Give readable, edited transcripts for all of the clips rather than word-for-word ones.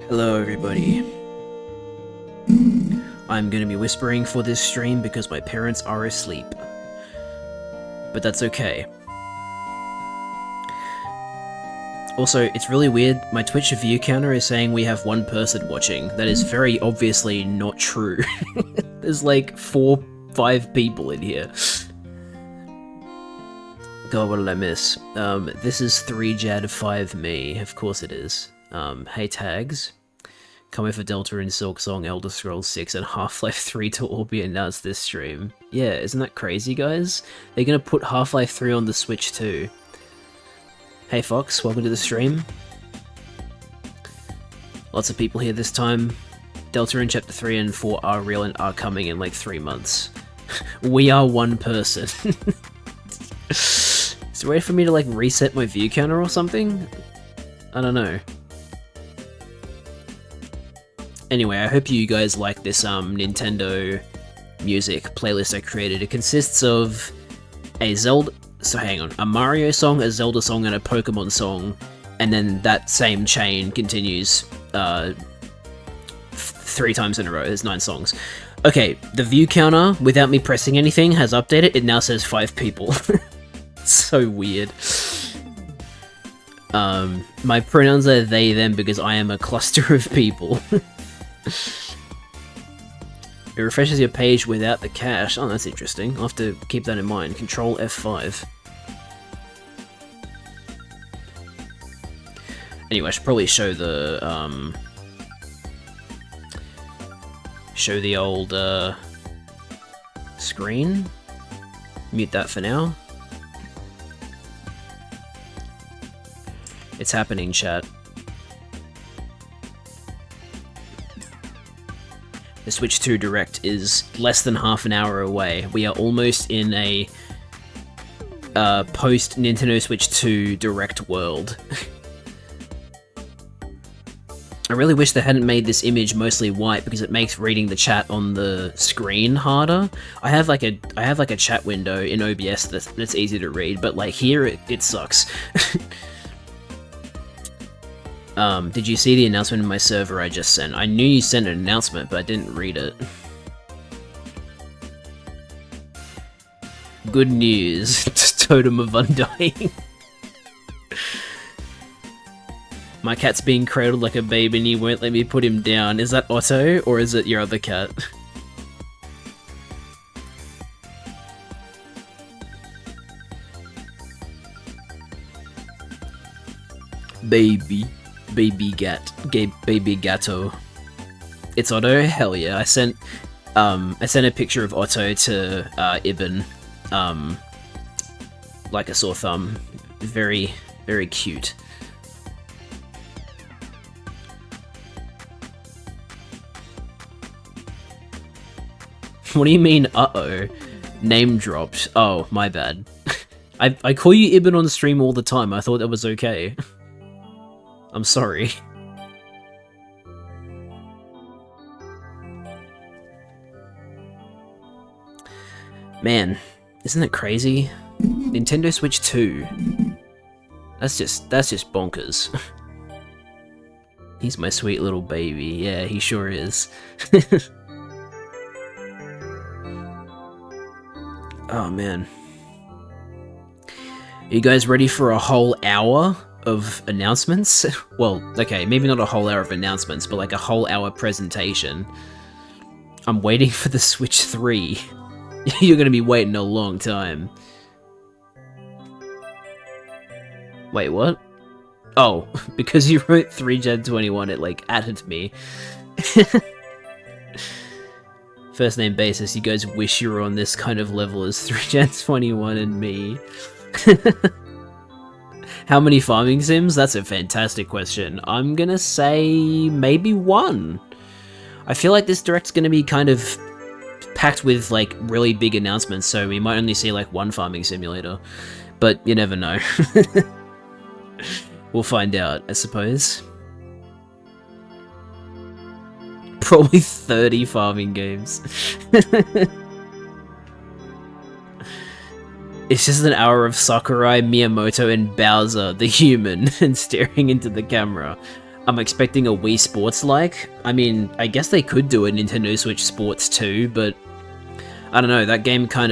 Hello everybody. I'm gonna be whispering for this stream because my parents are asleep. But that's okay. Also, it's really weird, my Twitch view counter is saying we have one person watching. That is very obviously not true. There's like 5 people in here. God, what did I miss? This is 3Jad5me, of course it is. Hey tags. Coming for Delta and Silksong, Elder Scrolls 6, and Half-Life 3 to all be announced this stream. Yeah, isn't that crazy, guys? They're gonna put Half-Life 3 on the Switch too. Hey Fox, welcome to the stream. Lots of people here this time. Delta and Chapter 3 and 4 are real and are coming in like 3 months. We are one person. Is there a way for me to like reset my view counter or something? I don't know. Anyway, I hope you guys like this Nintendo music playlist I created. It consists of a Mario song, a Zelda song, and a Pokemon song, and then that same chain continues 3 times in a row. There's 9 songs. Okay, the view counter, without me pressing anything, has updated. It now says 5 people. So weird. My pronouns are they, them, because I am a cluster of people. It refreshes your page without the cache. Oh, that's interesting. I'll have to keep that in mind. Control F5. Anyway, I should probably show the, show the old, screen. Mute that for now. It's happening, chat. The Switch 2 Direct is less than half an hour away. We are almost in a post-Nintendo Switch 2 Direct world. I really wish they hadn't made this image mostly white because it makes reading the chat on the screen harder. I have like a chat window in OBS that's easy to read, but like here it sucks. Did you see the announcement in my server I just sent? I knew you sent an announcement, but I didn't read it. Good news. Totem of Undying. My cat's being cradled like a baby and he won't let me put him down. Is that Otto, or is it your other cat? Baby Gatto. It's Otto? Hell yeah. I sent a picture of Otto to Ibn, like a sore thumb. Very, very cute. What do you mean, uh-oh? Name dropped. Oh, my bad. I call you Ibn on the stream all the time. I thought that was okay. I'm sorry. Man, isn't it crazy? Nintendo Switch 2. That's just bonkers. He's my sweet little baby. Yeah, he sure is. Oh man. Are you guys ready for a whole hour of announcements? Well, okay, maybe not a whole hour of announcements, but like a whole hour presentation. I'm waiting for the Switch 3. You're gonna be waiting a long time. Wait, what? Oh, because you wrote 3Gen21, it like added me. First name basis, you guys wish you were on this kind of level as 3Gen21 and me. How many farming sims? That's a fantastic question. I'm gonna say maybe 1. I feel like this direct's gonna be kind of packed with like really big announcements, so we might only see like 1 farming simulator. But you never know. We'll find out, I suppose. Probably 30 farming games. It's just an hour of Sakurai, Miyamoto, and Bowser, the human, and staring into the camera. I'm expecting a Wii Sports-like. I mean, I guess they could do a Nintendo Switch Sports too, but I don't know, that game could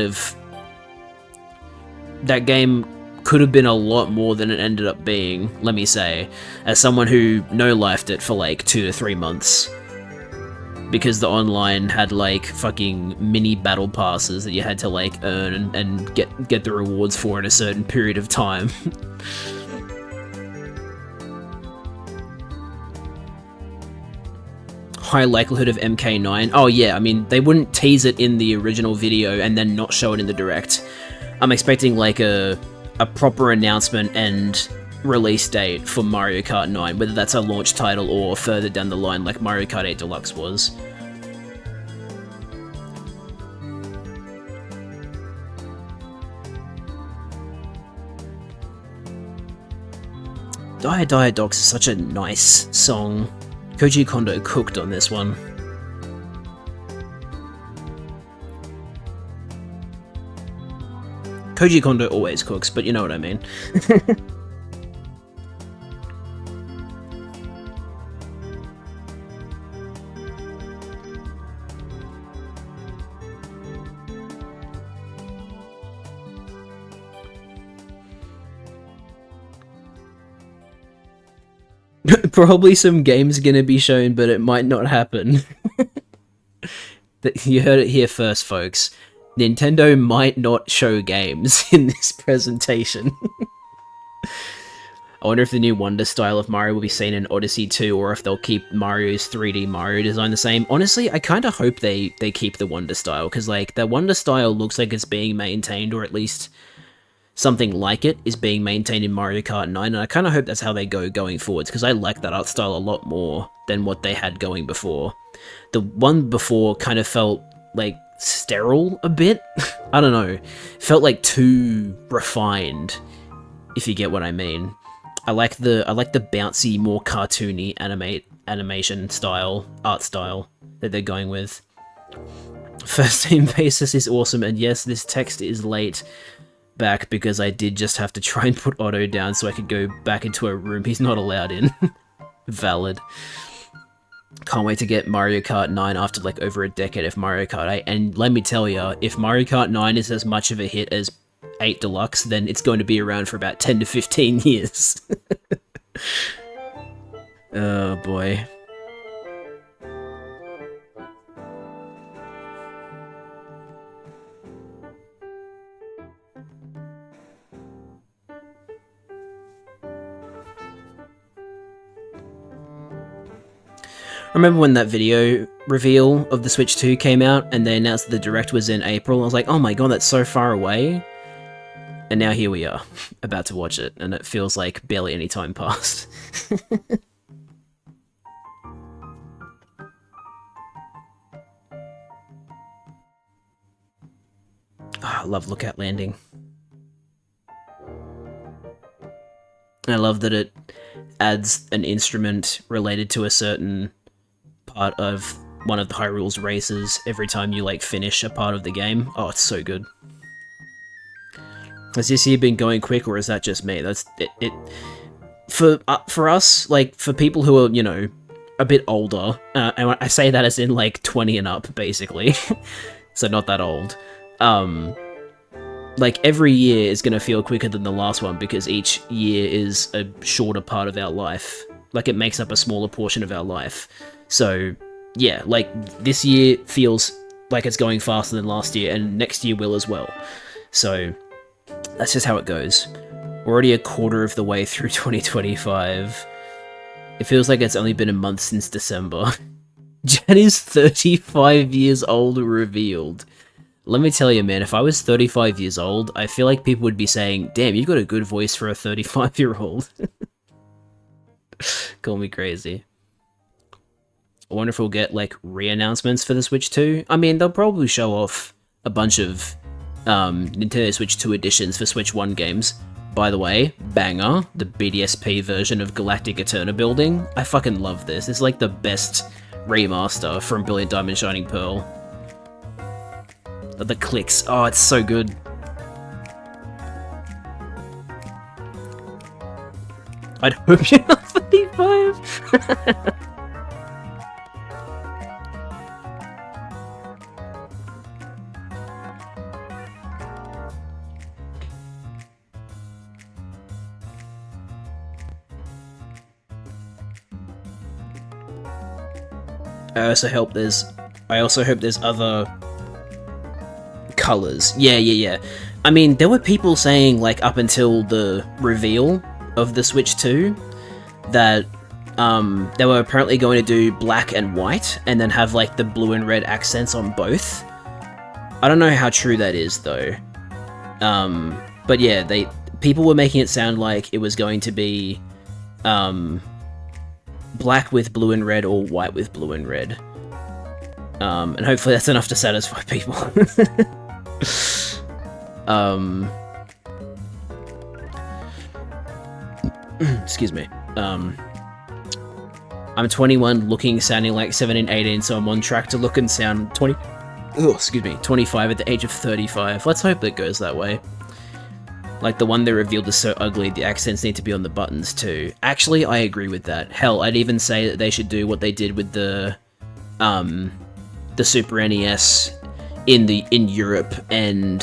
have been a lot more than it ended up being, let me say, as someone who no-lifed it for like 2 to 3 months. Because the online had like fucking mini battle passes that you had to like earn and get the rewards for in a certain period of time. High likelihood of MK9. Oh yeah, I mean, they wouldn't tease it in the original video and then not show it in the direct. I'm expecting like a proper announcement and release date for Mario Kart 9, whether that's a launch title or further down the line like Mario Kart 8 Deluxe was. Dia Dia Dogs is such a nice song. Koji Kondo cooked on this one. Koji Kondo always cooks, but you know what I mean. Probably some games gonna be shown, but it might not happen. You heard it here first, folks. Nintendo might not show games in this presentation. I wonder if the new Wonder style of Mario will be seen in Odyssey 2, or if they'll keep Mario's 3D Mario design the same. Honestly, I kind of hope they keep the Wonder style, because like the Wonder style looks like it's being maintained, or at least something like it is being maintained in Mario Kart 9, and I kind of hope that's how they go going forwards, because I like that art style a lot more than what they had going before. The one before kind of felt like sterile a bit. I don't know. Felt like too refined, if you get what I mean. I like the bouncy, more cartoony animation style, art style that they're going with. First name basis is awesome, and yes, this text is late back because I did just have to try and put Otto down so I could go back into a room he's not allowed in. Valid. Can't wait to get Mario Kart 9 after like over a decade of Mario Kart 8, and let me tell ya, if Mario Kart 9 is as much of a hit as 8 Deluxe, then it's going to be around for about 10 to 15 years. Oh boy. Remember when that video reveal of the Switch 2 came out and they announced that the Direct was in April? I was like, oh my god, that's so far away. And now here we are, about to watch it, and it feels like barely any time passed. I love Lookout Landing. I love that it adds an instrument related to a certain part of one of the Hyrule's races every time you like finish a part of the game. Oh, it's so good. Has this year been going quick, or is that just me? That's it. For us, like for people who are, you know, a bit older, and I say that as in like 20 and up, basically. So not that old. Like every year is gonna feel quicker than the last one because each year is a shorter part of our life. Like it makes up a smaller portion of our life. So yeah, like this year feels like it's going faster than last year, and next year will as well. So that's just how it goes. We're already a quarter of the way through 2025. It feels like it's only been a month since December. Jan is 35 years old revealed. Let me tell you, man, if I was 35 years old, I feel like people would be saying, damn, you've got a good voice for a 35-year-old. Call me crazy. I wonder if we'll get, like, re-announcements for the Switch 2. I mean, they'll probably show off a bunch of Nintendo Switch 2 editions for Switch 1 games. By the way, banger, the BDSP version of Galactic Eterna Building. I fucking love this. It's like the best remaster from Brilliant Diamond Shining Pearl. The clicks, oh, it's so good. I'd hope you're not 35. I also hope there's other colors. Yeah. I mean, there were people saying, like, up until the reveal of the Switch 2, that they were apparently going to do black and white, and then have, like, the blue and red accents on both. I don't know how true that is, though. But yeah, people were making it sound like it was going to be black with blue and red, or white with blue and red. And hopefully that's enough to satisfy people. Excuse me. I'm 21, looking, sounding like 17, 18, so I'm on track to look and sound 25 at the age of 35. Let's hope that goes that way. Like, the one they revealed is so ugly, the accents need to be on the buttons too. Actually, I agree with that. Hell, I'd even say that they should do what they did with the Super NES in Europe and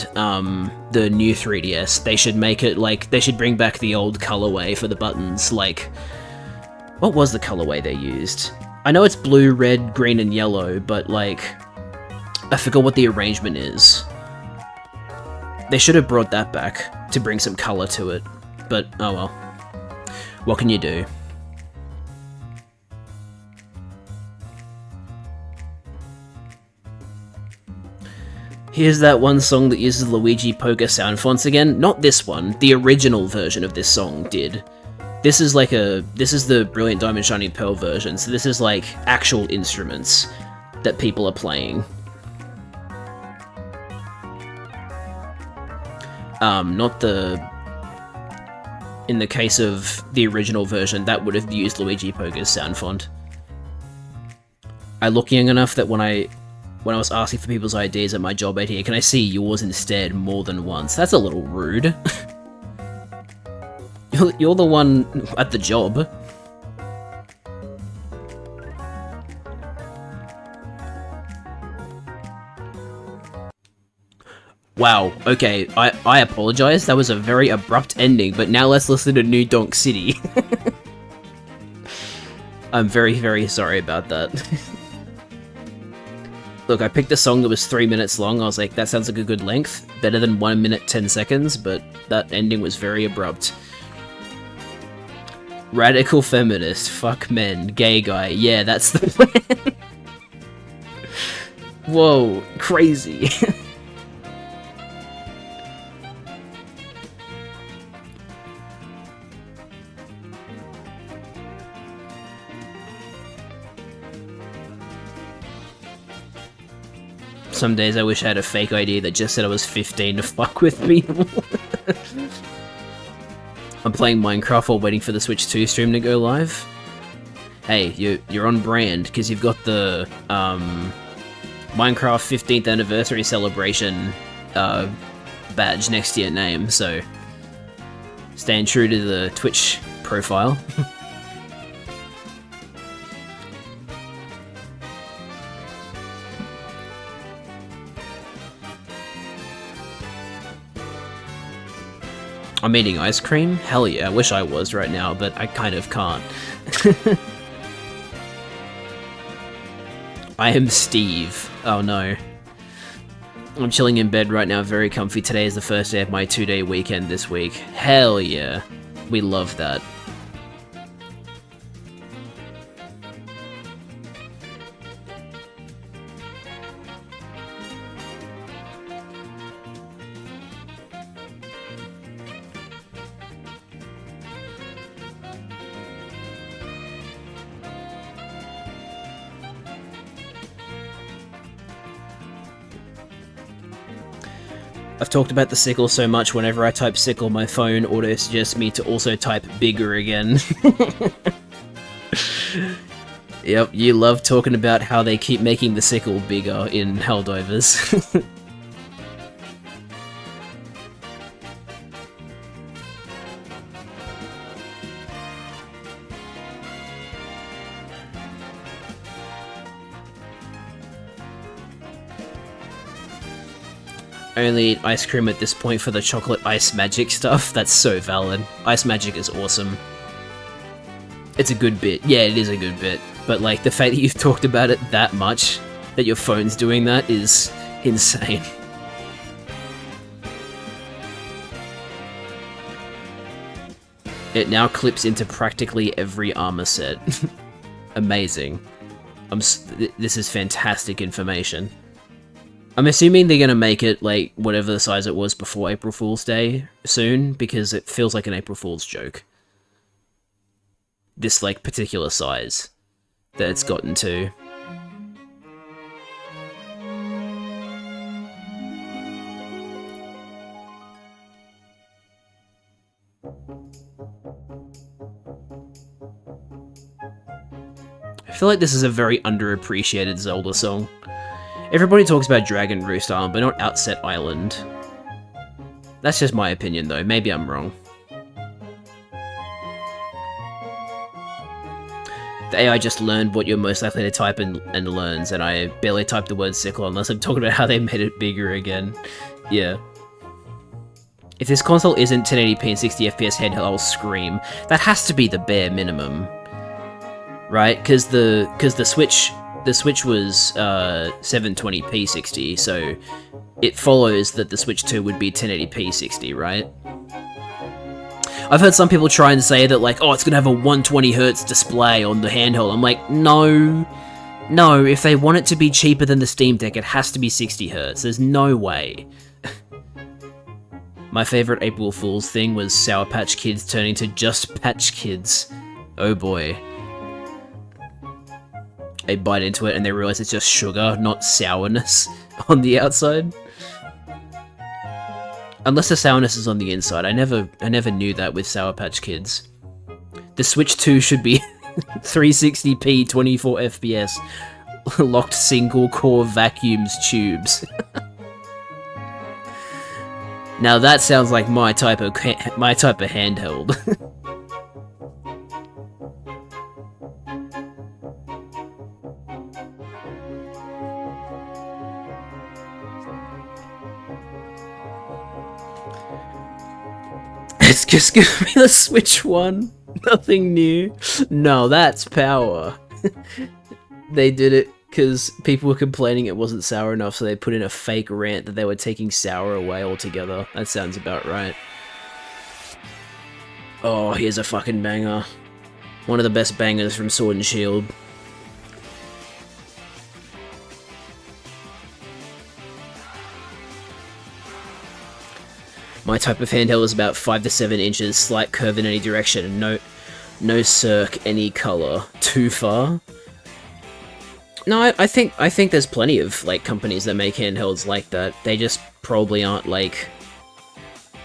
the new 3DS. They should make it like, they should bring back the old colorway for the buttons. Like, what was the colorway they used? I know it's blue, red, green, and yellow, but like, I forgot what the arrangement is. They should have brought that back to bring some color to it, but oh well. What can you do? Here's that one song that uses Luigi Poker sound fonts again. Not this one. The original version of this song did. This is the Brilliant Diamond Shining Pearl version, so this is like actual instruments that people are playing. Not in the case of the original version, that would have used Luigi Poker's sound font. I look young enough that when I was asking for people's IDs at my job out here, can I see yours instead more than once? That's a little rude. You're the one at the job. Wow, okay, I apologize, that was a very abrupt ending, but now let's listen to New Donk City. I'm very, very sorry about that. Look, I picked a song that was 3 minutes long, I was like, that sounds like a good length, better than 1 minute 10 seconds, but that ending was very abrupt. Radical feminist, fuck men, gay guy, yeah, that's the plan. Whoa, crazy. Some days I wish I had a fake ID that just said I was 15 to fuck with people. I'm playing Minecraft while waiting for the Switch 2 stream to go live. Hey, you're on brand, because you've got the Minecraft 15th anniversary celebration badge next to your name, so staying true to the Twitch profile. I'm eating ice cream? Hell yeah, I wish I was right now, but I kind of can't. I am Steve. Oh no. I'm chilling in bed right now, very comfy. Today is the first day of my 2-day weekend this week. Hell yeah. We love that. I've talked about the sickle so much, whenever I type sickle, my phone auto-suggests me to also type bigger again. Yep, you love talking about how they keep making the sickle bigger in Helldivers. only eat ice cream at this point for the chocolate ice magic stuff. That's so valid. Ice magic is awesome. It's a good bit. Yeah, it is a good bit. But like the fact that you've talked about it that much, that your phone's doing that, is insane. It now clips into practically every armor set. Amazing. This is fantastic information. I'm assuming they're gonna make it like whatever the size it was before April Fool's Day soon, because it feels like an April Fool's joke. This like particular size that it's gotten to. I feel like this is a very underappreciated Zelda song. Everybody talks about Dragon Roost Island, but not Outset Island. That's just my opinion though, maybe I'm wrong. The AI just learned what you're most likely to type and learns, and I barely typed the word sickle unless I'm talking about how they made it bigger again. Yeah. If this console isn't 1080p and 60 FPS handheld, I'll scream. That has to be the bare minimum. Right? Because the Switch was 720p 60, so it follows that the Switch 2 would be 1080p 60, right? I've heard some people try and say that, like, oh, it's gonna have a 120Hz display on the handheld. I'm like, no. No, if they want it to be cheaper than the Steam Deck, it has to be 60Hz. There's no way. My favorite April Fool's thing was Sour Patch Kids turning to Just Patch Kids. Oh boy. They bite into it and they realize it's just sugar, not sourness on the outside. Unless the sourness is on the inside. I never knew that with Sour Patch Kids. The Switch 2 should be 360p 24 FPS locked single core vacuums tubes. Now that sounds like my type of handheld. It's just gonna be the Switch 1. Nothing new. No, that's power. They did it because people were complaining it wasn't sour enough, so they put in a fake rant that they were taking sour away altogether. That sounds about right. Oh, here's a fucking banger. One of the best bangers from Sword and Shield. My type of handheld is about 5 to 7 inches, slight curve in any direction, and no circ any color. Too far? No, I think there's plenty of like companies that make handhelds like that. They just probably aren't like,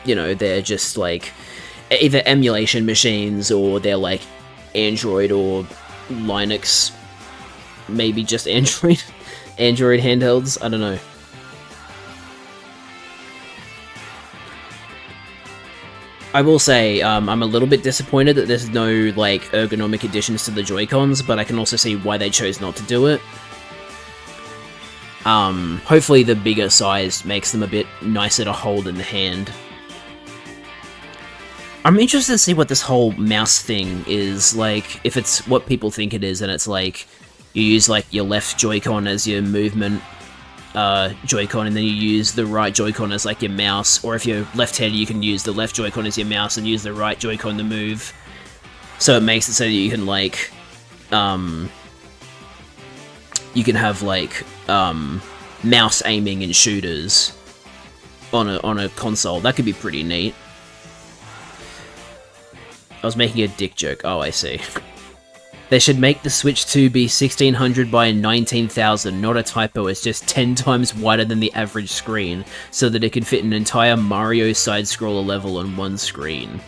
you know, they're just like either emulation machines or they're like Android or Linux, maybe just Android handhelds. I don't know. I will say, I'm a little bit disappointed that there's no, like, ergonomic additions to the Joy-Cons, but I can also see why they chose not to do it. Hopefully the bigger size makes them a bit nicer to hold in the hand. I'm interested to see what this whole mouse thing is, like, if it's what people think it is, and it's like, you use, like, your left Joy-Con as your movement Joy-Con, and then you use the right Joy-Con as like your mouse, or if you're left-handed you can use the left Joy-Con as your mouse and use the right Joy-Con to move. So it makes it so that you can like, you can have like, mouse aiming in shooters on a console. That could be pretty neat. I was making a dick joke. Oh, I see. They should make the Switch 2 be 1600 by 19,000, not a typo, it's just 10 times wider than the average screen, so that it can fit an entire Mario side-scroller level on one screen.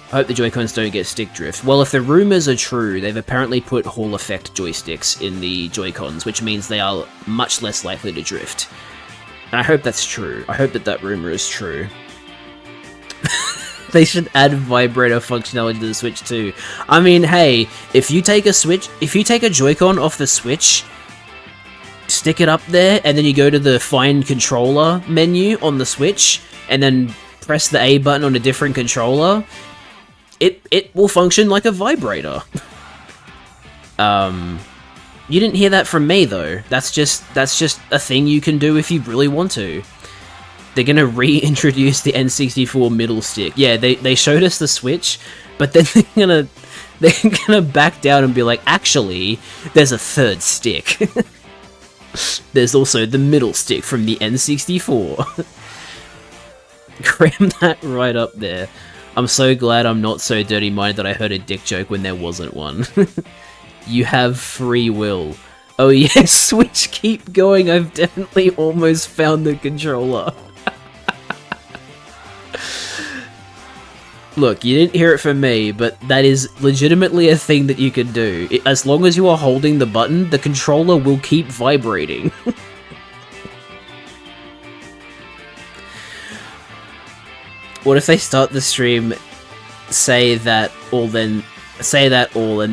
I hope the Joy-Cons don't get stick drift. Well, if the rumors are true, they've apparently put Hall effect joysticks in the Joy-Cons, which means they are much less likely to drift. And I hope that's true. I hope that rumor is true. They should add vibrator functionality to the Switch too. I mean, hey, if you take a Joy-Con off the Switch, stick it up there, and then you go to the Find Controller menu on the Switch, and then press the A button on a different controller, it will function like a vibrator. You didn't hear that from me, though. That's just a thing you can do if you really want to. They're gonna reintroduce the N64 middle stick. Yeah, they showed us the Switch, but then they're gonna back down and be like, actually, there's a third stick. There's also the middle stick from the N64. Cram that right up there. I'm so glad I'm not so dirty-minded that I heard a dick joke when there wasn't one. You have free will. Oh yes, Switch, keep going. I've definitely almost found the controller. Look, you didn't hear it from me, but that is legitimately a thing that you can do. As long as you are holding the button, the controller will keep vibrating. What if they start the stream, say that all, and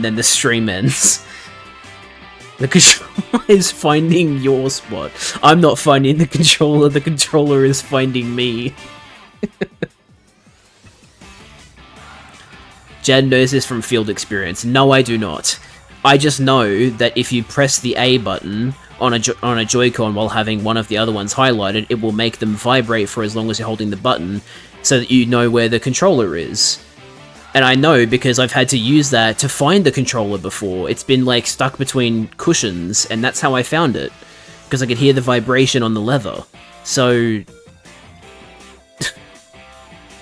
then the stream ends? The controller is finding your spot. I'm not finding the controller is finding me. Jad knows this from field experience. No, I do not. I just know that if you press the A button on a Joy-Con while having one of the other ones highlighted, it will make them vibrate for as long as you're holding the button, so that you know where the controller is. And I know because I've had to use that to find the controller before. It's been, like, stuck between cushions, and that's how I found it. Because I could hear the vibration on the leather. So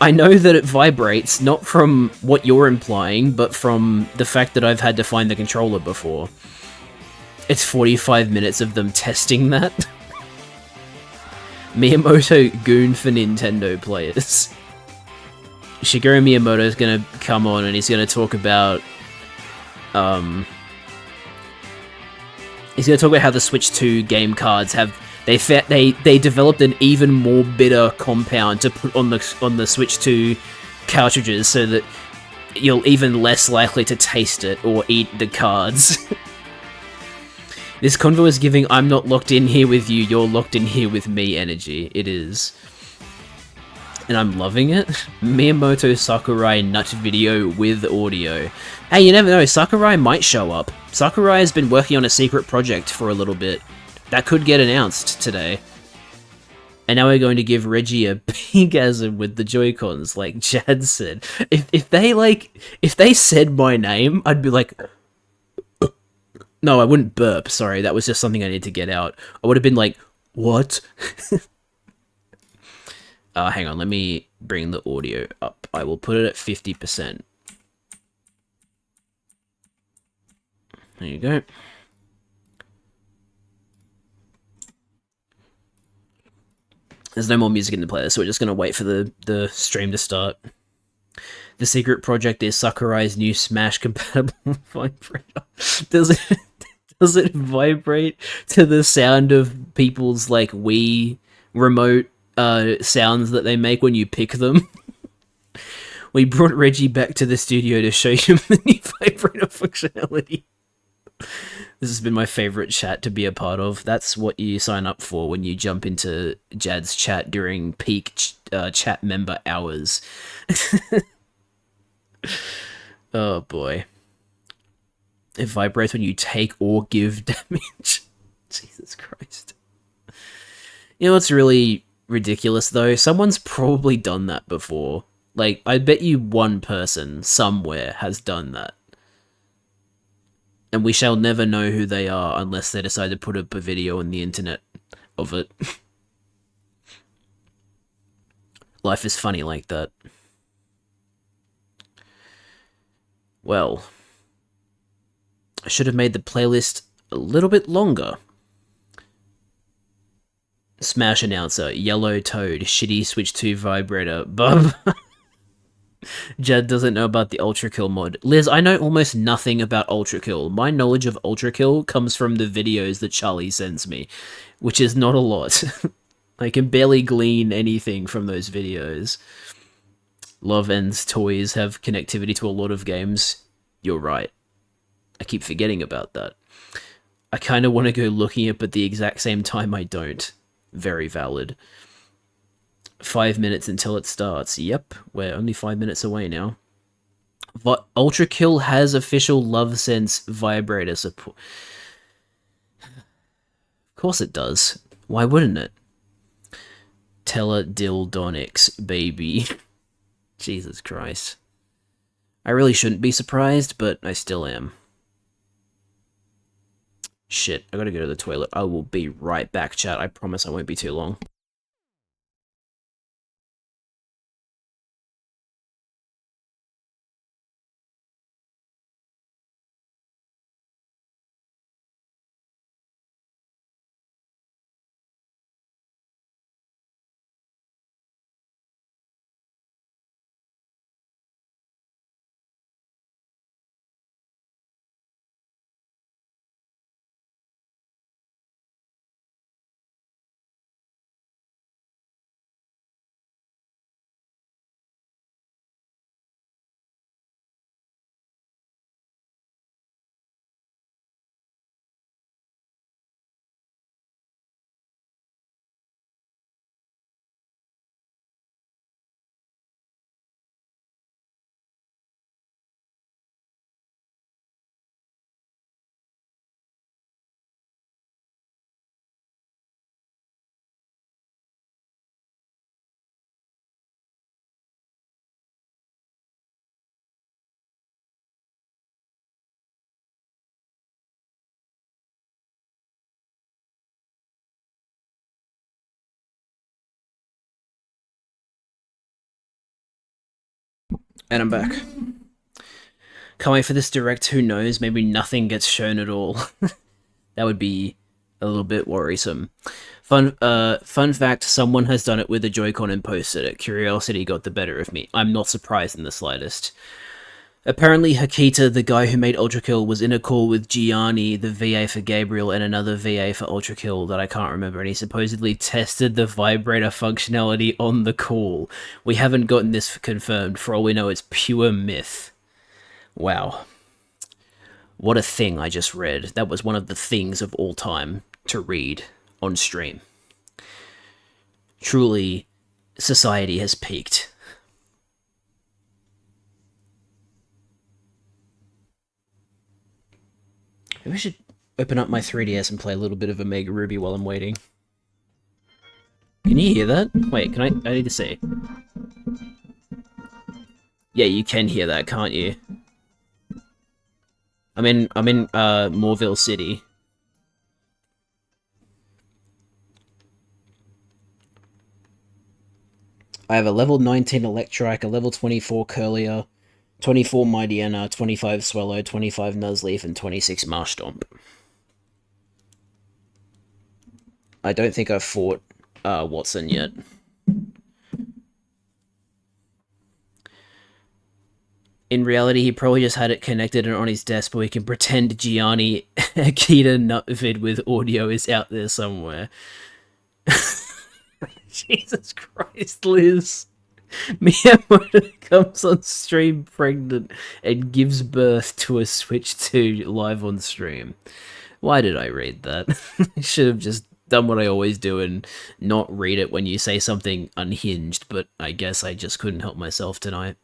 I know that it vibrates, not from what you're implying, but from the fact that I've had to find the controller before. It's 45 minutes of them testing that. Miyamoto goon for Nintendo players. Shigeru Miyamoto is gonna come on and he's gonna talk about... he's gonna talk about how the Switch 2 game cards have... They developed an even more bitter compound to put on the Switch 2 cartridges so that you're even less likely to taste it or eat the cards. This convo is giving I'm not locked in here with you, you're locked in here with me energy. It is. And I'm loving it. Miyamoto Sakurai nut video with audio. Hey, you never know, Sakurai might show up. Sakurai has been working on a secret project for a little bit. That could get announced today. And now we're going to give Reggie a bigasm with the Joy-Cons, like Chad said. If they said my name, I'd be like... No, I wouldn't burp, sorry, that was just something I needed to get out. I would have been like, what? Hang on, let me bring the audio up. I will put it at 50%. There you go. There's no more music in the player, so we're just going to wait for the stream to start. The secret project is Sakurai's new Smash-compatible vibrator. Does it vibrate to the sound of people's, like, Wii remote sounds that they make when you pick them? We brought Reggie back to the studio to show him the new vibrator functionality. This has been my favorite chat to be a part of. That's what you sign up for when you jump into Jad's chat during peak chat member hours. Oh boy. It vibrates when you take or give damage. Jesus Christ. You know what's really ridiculous though? Someone's probably done that before. Like, I bet you one person somewhere has done that. And we shall never know who they are unless they decide to put up a video on the internet of it. Life is funny like that. Well, I should have made the playlist a little bit longer. Smash announcer, Yellow Toad, shitty Switch 2 vibrator, bub. Jad doesn't know about the Ultra Kill mod. Liz, I know almost nothing about Ultra Kill. My knowledge of Ultra Kill comes from the videos that Charlie sends me, which is not a lot. I can barely glean anything from those videos. Love Ends toys have connectivity to a lot of games. You're right. I keep forgetting about that. I kind of want to go looking up at the exact same time I don't. Very valid. 5 minutes until it starts. Yep, we're only 5 minutes away now. Ultra Kill has official LoveSense vibrator support. Of course it does. Why wouldn't it? Teledildonics, baby. Jesus Christ. I really shouldn't be surprised, but I still am. Shit, I gotta go to the toilet. I will be right back, chat. I promise I won't be too long. And I'm back. Can't wait for this direct, who knows, maybe nothing gets shown at all. That would be a little bit worrisome. Fun fact, someone has done it with a Joy-Con and posted it. Curiosity got the better of me. I'm not surprised in the slightest. Apparently Hakita, the guy who made Ultra Kill, was in a call with Gianni, the VA for Gabriel, and another VA for Ultra Kill that I can't remember, and he supposedly tested the vibrator functionality on the call. We haven't gotten this confirmed. For all we know, it's pure myth. Wow. What a thing I just read. That was one of the things of all time to read on stream. Truly, society has peaked. Maybe I should open up my 3DS and play a little bit of Omega Ruby while I'm waiting. Can you hear that? Wait, can I need to see. Yeah, you can hear that, can't you? I'm in Moorville City. I have a level 19 Electrike, a level 24 Curlier, 24 Mightyena, 25 Swallow, 25 Nuzleaf, and 26 Marshtomp. I don't think I've fought Watson yet. In reality, he probably just had it connected and on his desk, but we can pretend Gianni Akita Nutvid with audio is out there somewhere. Jesus Christ, Liz. Miyamoto comes on stream pregnant and gives birth to a Switch 2 live on stream. Why did I read that? I should have just done what I always do and not read it when you say something unhinged, but I guess I just couldn't help myself tonight.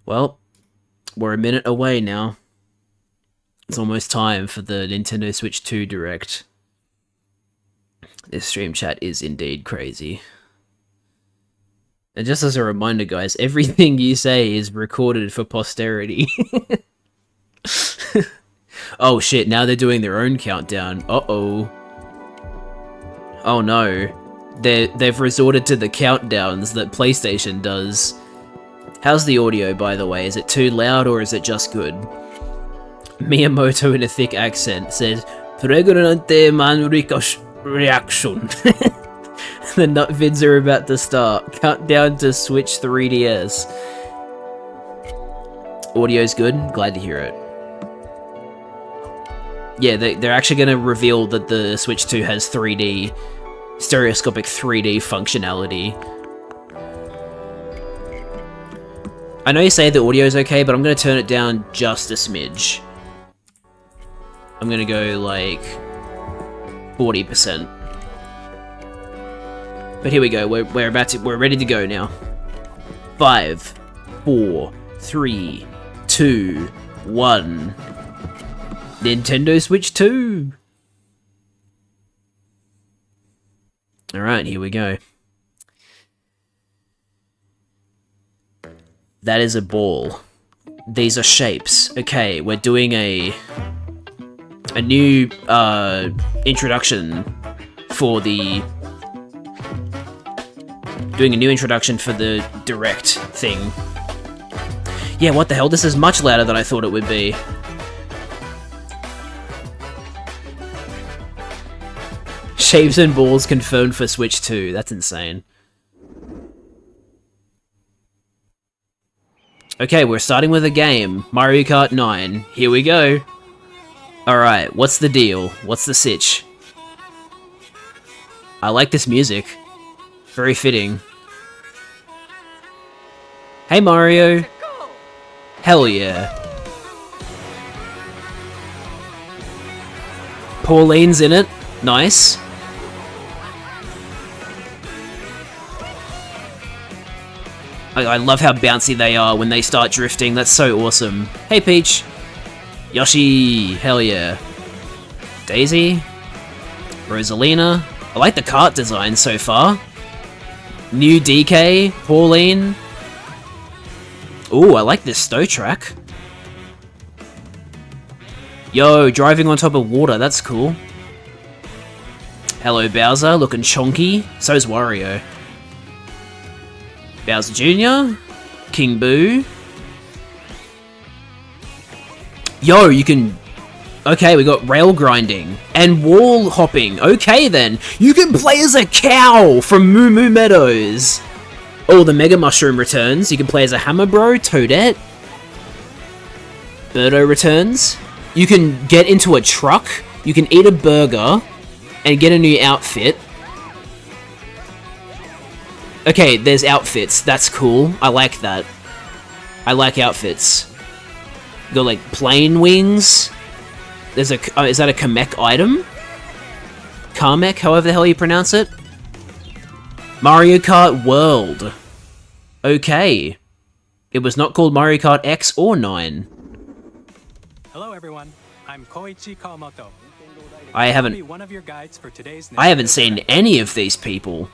Well, we're a minute away now. It's almost time for the Nintendo Switch 2 Direct. This stream chat is indeed crazy. And just as a reminder, guys, everything you say is recorded for posterity. Oh shit, now they're doing their own countdown. Uh-oh. Oh no. They've resorted to the countdowns that PlayStation does. How's the audio, by the way? Is it too loud or is it just good? Miyamoto in a thick accent says, Pregnante man reaction. The nut vids are about to start. Countdown to Switch 3DS. Audio's good? Glad to hear it. Yeah, they're actually going to reveal that the Switch 2 has 3D, stereoscopic 3D functionality. I know you say the audio's okay, but I'm gonna turn it down just a smidge. I'm gonna go like 40%. But here we go. We're ready to go now. 5, 4, 3, 2, 1. Nintendo Switch 2. All right, here we go. That is a ball. These are shapes. Okay, we're doing a new introduction for the direct thing. Yeah, what the hell? This is much louder than I thought it would be. Shapes and balls confirmed for Switch 2. That's insane. Okay, we're starting with a game. Mario Kart 9. Here we go. Alright, what's the deal? What's the sitch? I like this music. Very fitting. Hey Mario! Hell yeah. Pauline's in it. Nice. I love how bouncy they are when they start drifting. That's so awesome. Hey Peach. Yoshi. Hell yeah. Daisy. Rosalina. I like the kart design so far. New DK. Pauline. Ooh, I like this Stow track. Yo, driving on top of water. That's cool. Hello Bowser. Looking chonky. So's Wario. Bowser Jr., King Boo. Yo, you can... Okay, we got rail grinding and wall hopping. Okay then, you can play as a cow from Moo Moo Meadows. Oh, the Mega Mushroom returns. You can play as a Hammer Bro, Toadette. Birdo returns. You can get into a truck. You can eat a burger and get a new outfit. Okay, there's outfits. That's cool. I like that. I like outfits. You got, like, plane wings. There's a... is that a Kamek item? Kamek, however the hell you pronounce it? Mario Kart World. Okay. It was not called Mario Kart X or 9. Hello, everyone. I'm Koichi Kawamoto. I haven't seen any of these people.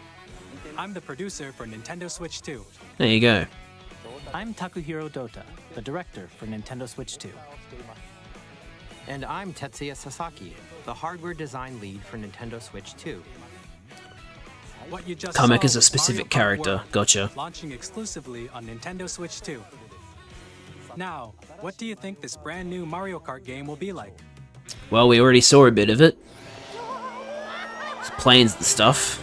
I'm the producer for Nintendo Switch 2. There you go. I'm Takuhiro Dota, the director for Nintendo Switch 2. And I'm Tetsuya Sasaki, the hardware design lead for Nintendo Switch 2. What you just Kamek saw is a was specific Mario Kart character. World, Gotcha. launching exclusively on Nintendo Switch 2. Now, what do you think this brand new Mario Kart game will be like? Well, we already saw a bit of it. It's planes and stuff.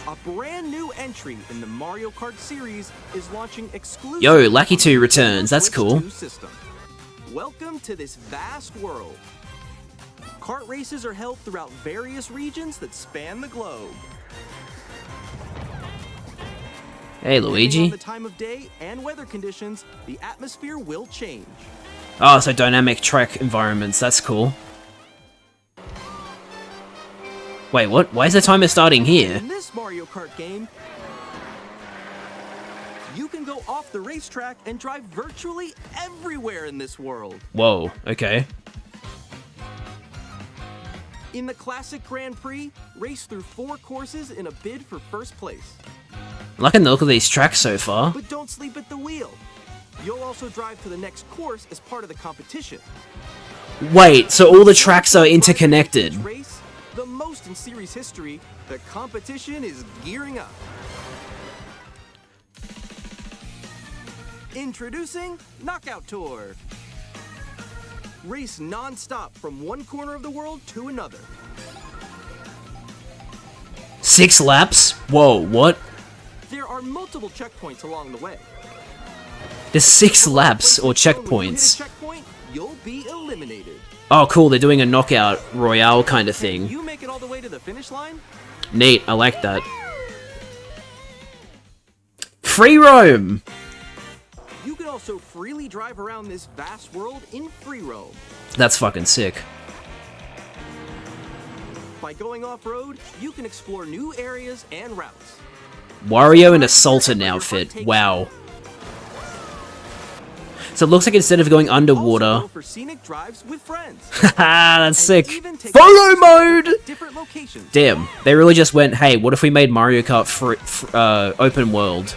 A brand new entry in the Mario Kart series is launching exclusively. Yo, Lucky 2 returns. That's Switch cool. 2 system. Welcome to this vast world. Kart races are held throughout various regions that span the globe. Hey, Depending on Luigi. the time of day and weather conditions, the atmosphere will change. Oh, so dynamic track environments. That's cool. Wait, what? Why is the timer starting here? In this Mario Kart game, you can go off the racetrack and drive virtually everywhere in this world. Whoa, okay. In the classic Grand Prix, race through 4 courses in a bid for first place. I'm liking the look of these tracks so far. But don't sleep at the wheel. You'll also drive to the next course as part of the competition. Wait, so all the tracks are interconnected. Race, the most in series history, the competition is gearing up. Introducing Knockout Tour. Race non-stop from one corner of the world to another. 6 laps? Whoa, what? There are multiple checkpoints along the way. There's 6 laps or When you hit a checkpoints. checkpoint, you'll be eliminated. Oh, cool, they're doing a knockout royale kind of If thing. you make it all the way to the finish line, Neat, I like that. Free roam! you also freely drive around this vast world in free roam. That's fucking sick. By going off-road, you can explore new areas and routes. Wario in a Sultan outfit. Wow. So it looks like instead of going Also underwater... go for scenic drives with friends. Haha, that's sick. And even take Photo mode! different locations. Damn, they really just went, hey, what if we made Mario Kart open world?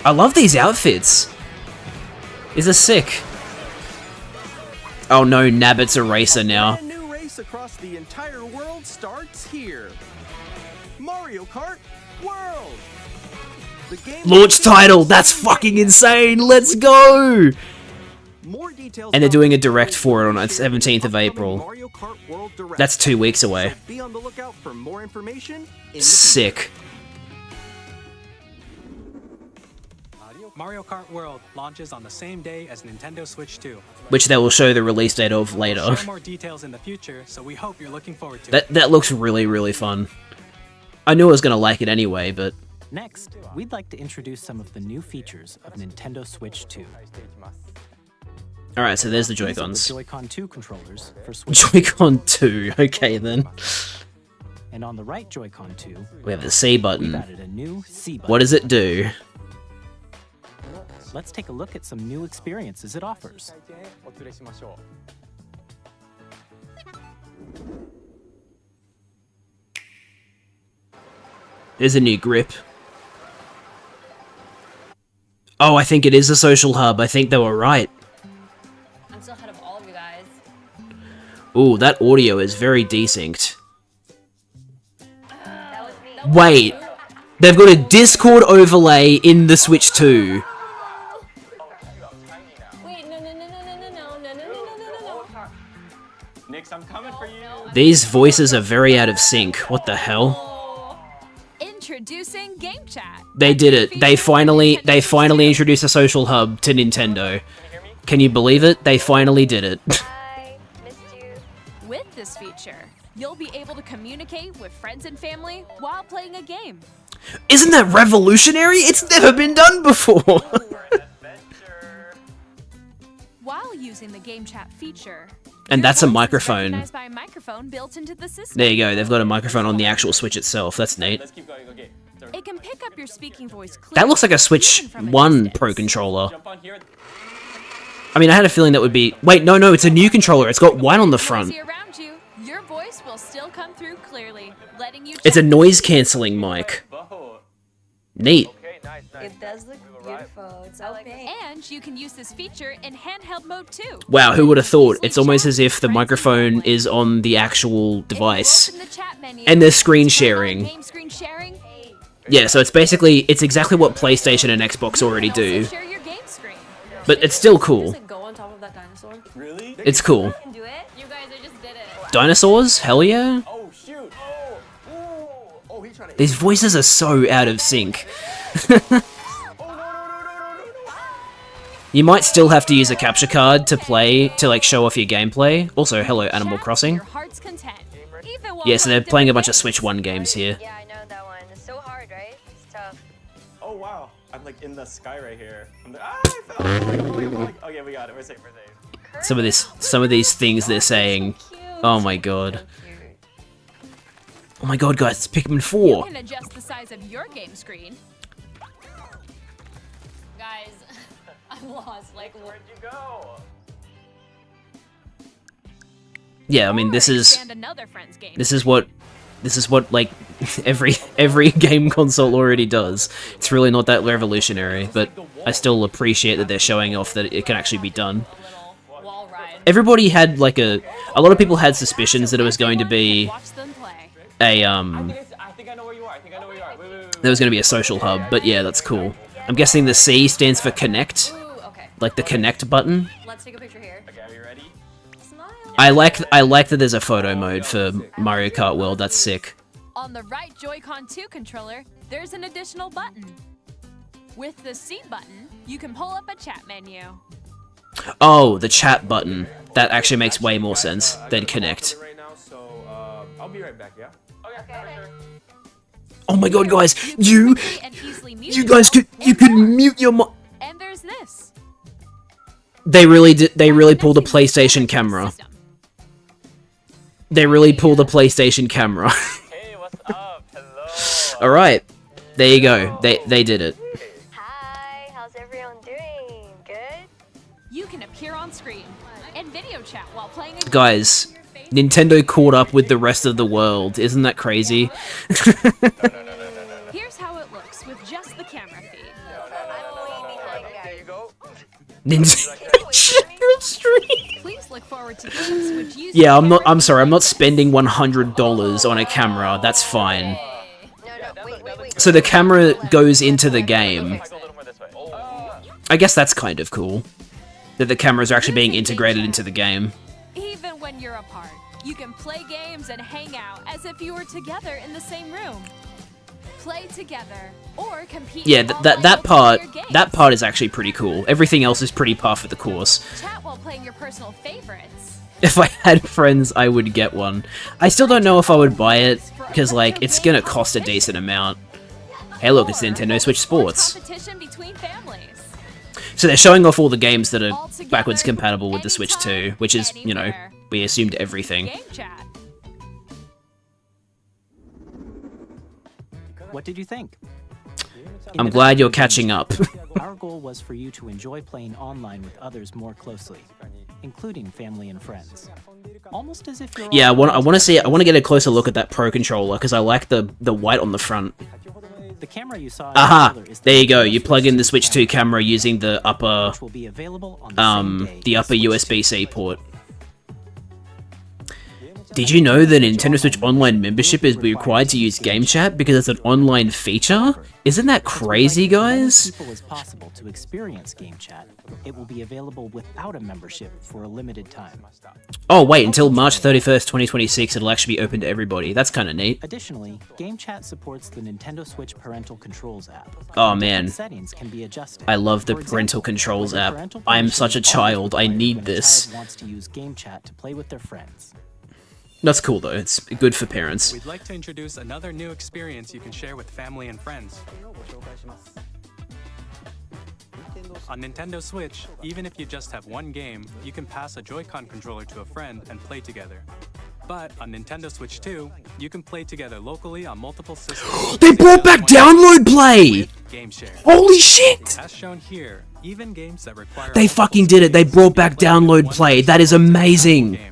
I love these outfits. These are sick. Oh no, Nabbit's a racer now. Brand new race across the entire world starts here. Mario Kart World. The game Launch title, that's fucking insane, let's go! More details And they're about doing a the direct world for it on will the be shared in 17th of upcoming April. Mario Kart World Direct. That's 2 weeks away. So be on the lookout for more information in the Sick. Mario Kart World launches on the same day as Nintendo Switch 2. Which they will show the release date of later. Share more details in the future, so we hope you're looking forward to it. That looks really, really fun. I knew I was gonna like it anyway, but... Next, we'd like to introduce some of the new features of Nintendo Switch 2. Alright, so there's the These are the Joy-Cons. Joy-Con 2 controllers for Switch. Joy-Con 2, okay then. And on the right Joy-Con 2, We have the C we've button. added a new C button. What does it do? Let's take a look at some new experiences it offers. There's a new grip. Oh, I think it is a social hub. I think they were right. I'm still ahead of all of you guys. Ooh, that audio is very desynced. That was me. Wait, they've got a Discord overlay in the Switch 2. Wait, no, no, no, no, no, no, no, no, no, no, no, no. Nix, I'm coming for you. These voices are very out of sync. What the hell? Introducing Game Chat. They did it. They finally introduced a social hub to Nintendo. Can you believe it? They finally did it. I missed you. With this feature, you'll be able to communicate with friends and family while playing a game. Isn't that revolutionary? It's never been done before. While using the Game Chat feature. And your that's a voice is microphone. recognized by a microphone built into the system. There you go. They've got a microphone on the actual Switch itself. That's neat. Let's keep going. Okay. So It can pick up your speaking voice clearly. That looks like a Switch even from a 1 distance. Pro controller. jump on here. I mean, I had a feeling that would be... Wait, no, it's a new controller. It's got white on the front. Noisy around you, your voice will still come through clearly, letting you It's a check- noise-canceling mic. Whoa. Neat. Okay, nice. It does look beautiful. It's okay. And you can use this feature in handheld mode too. Wow, who would have thought? It's almost as if the microphone is on the actual device. If you open the chat menu, And there's screen turn on sharing. Game screen sharing. Yeah, so it's exactly what PlayStation and Xbox already Also do. share your game screen. But it's still cool. Does it go on top of that dinosaur? Really? It's cool. You can do it. You guys, I just did it. Dinosaurs? Hell yeah. Oh shoot. Oh. Ooh. Oh, he's trying to. These voices are so out of sync. You might still have to use a capture card to play, to like show off your gameplay. Also, hello Animal Chat to Crossing. your heart's content. Even while Yeah, so they're playing playing a different bunch of games. Switch 1 games here. Yeah, I know that one. It's so hard, right? It's tough. Oh wow. I'm like in the sky right here. I'm like, I fell. Okay, we got it. We're safe. We're safe. Some of these things they're saying. Oh my god. Oh my god, guys, it's Pikmin You 4. can adjust the size of your game screen. Guys, I'm lost. Like, Where'd you go? Yeah, I mean this or is expand another friend's game. this is what like every game console already does. It's really not that revolutionary, but I still appreciate that they're showing off that it can actually be done. little wall ride. Everybody had like a lot of people had suspicions that it was going to be Watch them play. a I think I know where you are. I think I know where you are. Wait. there was going to be a social hub, but yeah, that's cool. I'm guessing the C stands for connect, Ooh, okay. like the connect button. Let's take a picture here. Okay, are you ready? Smile. I like that there's a photo mode for Mario Kart World. That's sick. On the right Joy-Con 2 controller, there's an additional button. With the C button, you can pull up a chat menu. Oh, the chat button. That actually makes way more sense than connect. Right now, so I'll be right back. Yeah. Okay. Sure. Oh my god, guys, you Quickly and easily mute guys yourself you could mute your And there's this? They really did. They really pulled a PlayStation camera. They really pulled a PlayStation camera. Hey, what's up? Hello. All right, there you go. They did it. Hi, how's everyone doing? Good? You can appear on screen and video chat while playing a game. Guys, Nintendo caught up with the rest of the world. Isn't that crazy? Here's how it looks with just the camera feed. I'm way behind, guys. Nintendo stream. Please look forward to games which use Yeah, the camera I'm sorry. I'm feed. not spending $100 on a camera. That's fine. No, wait. So the camera goes into the game. I guess that's kind of cool. That the cameras are actually being integrated into the game. Even when you're apart, you can play games and hang out as if you were together in the same room. Play together or compete. Yeah, in that online part multiplayer games. is actually pretty cool. Everything else is pretty par for the course. Chat while playing your personal favorites. If I had friends, I would get one. I still don't know if I would buy it because like it's gonna cost a decent amount. Hey, look, it's Nintendo Switch Sports. Competition between families. So they're showing off all the games that are backwards compatible with the Switch 2, which is, you know, we assumed everything. Game chat. What did you think? I'm glad you're catching up. Our goal was for you to enjoy playing online with others more closely, including family and friends. Almost as if you're Yeah, I all want to get a closer look at that Pro Controller because I like the white on the front. The camera you saw. Aha! There you go. You plug in the Switch 2 camera using the upper Which will be available on the same day the as upper Switch 2. USB-C port. Did you know that Nintendo Switch Online membership is required to use Game Chat because it's an online feature? Isn't that crazy, guys? As many people as possible to experience Game Chat. It will be available without a membership for a limited time. Oh wait, until March 31st, 2026 it'll actually be open to everybody. That's kind of neat. Additionally, Game Chat supports the Nintendo Switch Parental Controls app. Oh Different man, settings can be adjusted. I love the For example, Parental Controls whether app. parental I am permissions such a are child, I required need when a this. child wants to use Game Chat to play with their friends. That's cool though, it's good for parents. We'd like to introduce another new experience you can share with family and friends. On Nintendo Switch, even if you just have one game, you can pass a Joy-Con controller to a friend and play together. But on Nintendo Switch 2, you can play together locally on multiple systems. They brought back download play! with Game Share. Holy shit! As shown here, even games that require They multiple fucking did it, they screens brought can back play download one play. person That is in a amazing. game.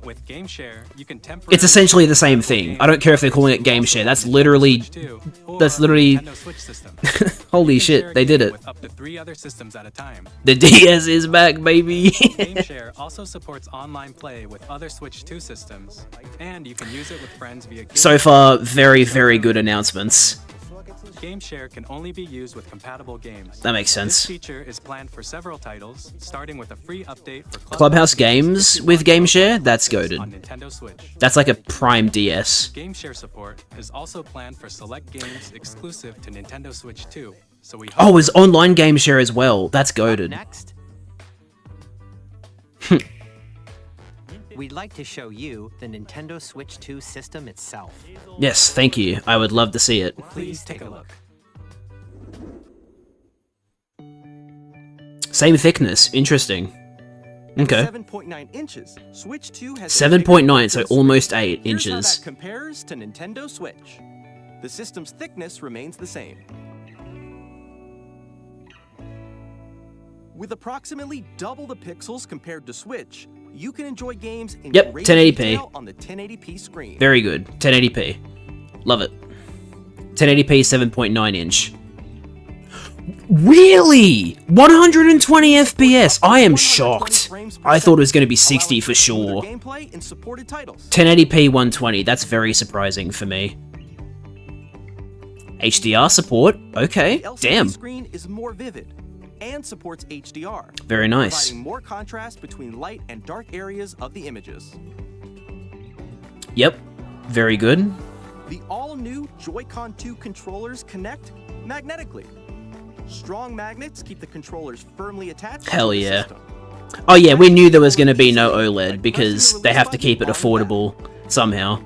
With Game Share, you can temporarily It's essentially the same thing. I don't care if they're calling it Game Share. That's literally Nintendo Switch system. holy You can share shit, they did game it. With up to 3 other systems at a time. The DS is back, baby. Game Share also supports online play with other Switch 2 systems, and you can use it with friends via Game So far, very, very good announcements. Game Share can only be used with compatible games. That makes This sense. feature is planned for several titles, starting with a free update for Clubhouse games if you with want Game to Share? play That's this goated. On Nintendo Switch. That's like a prime DS. Game Share support is also planned for select games exclusive to Nintendo Switch 2. So we Oh, is online Game Share as well. That's goated. Next, we'd like to show you the Nintendo Switch 2 system itself. Yes, thank you. I would love to see it. please take a look. Same thickness. Interesting. Okay. 7.9 inches. Switch 2 has 7.9, so almost 8 Here's how inches. that compares to Nintendo Switch. The system's thickness remains the same. With approximately double the pixels compared to Switch, you can enjoy games in Yep, great 1080p. detail on the 1080p screen. Very good. 1080p. Love it. 1080p 7.9 inch. Really? 120 FPS? I am shocked. I thought it was going to be 60 for sure. Gameplay and supported titles. 1080p 120. That's very surprising for me. HDR support? Okay. The LCD Damn. screen is more vivid and supports HDR, Very nice. providing more contrast between light and dark areas of the images. Yep. Very good. The all-new Joy-Con 2 controllers connect magnetically. Strong magnets keep the controllers firmly attached Hell to the yeah. system. Oh yeah, we knew there was going to be no OLED because they have to keep it affordable somehow.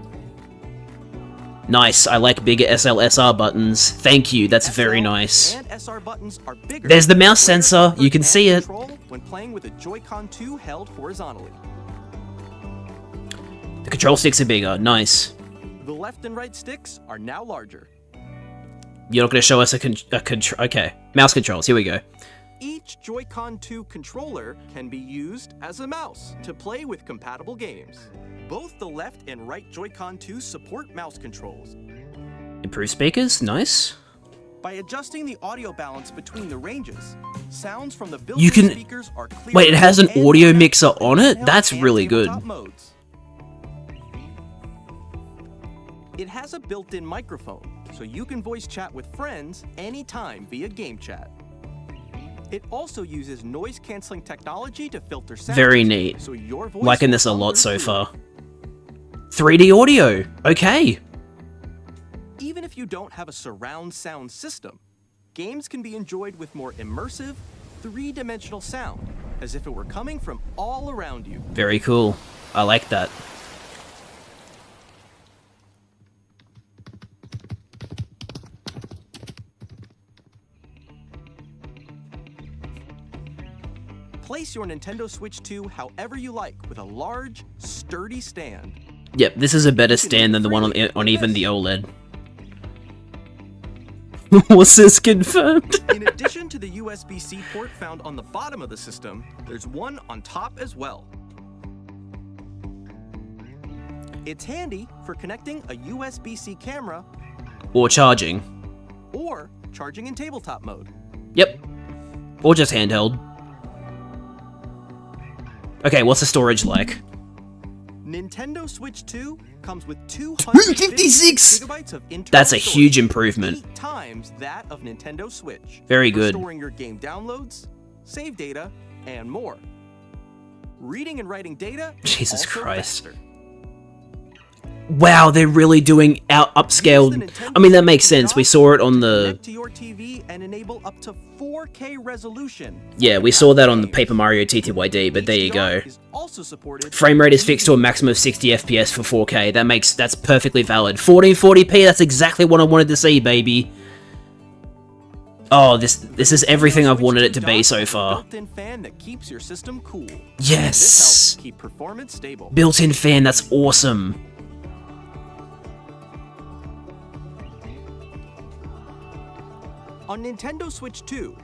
Nice, I like bigger SLSR buttons. Thank you, that's very SL nice. And SR buttons are bigger. There's the mouse Greater sensor, comfort you can and see it. control when playing with a Joy-Con 2 held horizontally. The control sticks are bigger, nice. The left and right sticks are now larger. You're not going to show us a control. Okay, mouse controls, here we go. Each Joy-Con 2 controller can be used as a mouse to play with compatible games. Both the left and right Joy-Con 2 support mouse controls. Improved speakers, nice. By adjusting the audio balance between the ranges, sounds from the You built-in can- speakers are clear. Wait, it has an and audio connect mixer to on it? handheld That's and really good. tabletop modes. It has a built-in microphone, so you can voice chat with friends anytime via game chat. It also uses noise-canceling technology to filter sounds. Very neat. So your voice Liking will this a come lot through so clearly. far. 3D audio, okay. Even if you don't have a surround sound system, games can be enjoyed with more immersive, three-dimensional sound, as if it were coming from all around you. Very cool. I like that. Place your Nintendo Switch 2 however you like with a large, sturdy stand. Yep, this is a better stand than the one on even the OLED. What's this confirmed? In addition to the USB-C port found on the bottom of the system, there's one on top as well. It's handy for connecting a USB-C camera Or charging. or charging in tabletop mode. Yep. Or just handheld. Okay, what's the storage like? Nintendo Switch 2 comes with 256 gigabytes of internal That's a storage, huge improvement. 8 times that of Nintendo Switch. Very for good. Storing your game downloads, save data, and more. Reading and writing data is Jesus also Christ. faster. Wow, they're really doing upscaled. I mean, that makes sense. We saw it on the. Connect to your TV and enable up to 4K resolution. Yeah, we saw that on the Paper Mario TTYD, but there you go. HDR is also supported Frame rate is fixed to a maximum of 60 FPS for 4K. That's perfectly valid. 1440p, that's exactly what I wanted to see, baby. Oh, this is everything I've wanted it to be so far. Built-in fan that keeps your system cool. Yes. This helps keep performance stable. Built-in fan, that's awesome. On Nintendo Switch 2,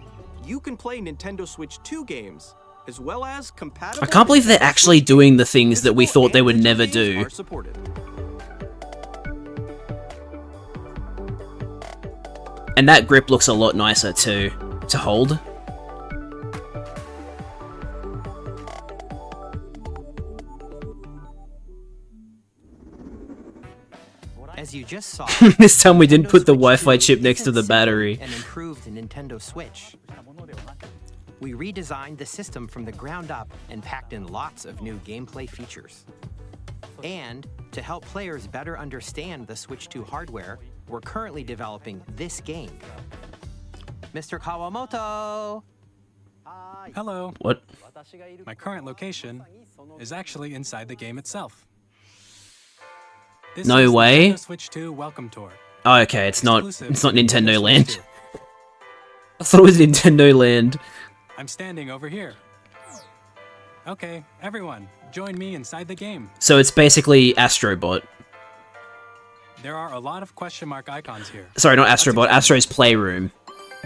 you can play Nintendo Switch 2 games, as well as compatible. I can't believe they're Nintendo actually Switch doing the things that we physical thought they and would digital never games do. are supported. And that grip looks a lot nicer too, to hold. As you just saw, This time we didn't Nintendo put the Switch Wi-Fi 2 chip next to isn't the simply battery. An improved Nintendo Switch. We redesigned the system from the ground up and packed in lots of new gameplay features. And to help players better understand the Switch 2 hardware, we're currently developing this game. Mr. Kawamoto! Hello. What? My current location is actually inside the game itself. This No is the way. Nintendo Switch 2 Welcome Tour. Oh, okay, it's not Exclusive Nintendo to Switch Land. 2. I thought it was Nintendo Land. I'm standing over here. Okay, everyone, join me inside the game. So it's basically Astrobot. There are a lot of question mark icons here. Sorry, not Let's Astrobot, examine. Astro's Playroom.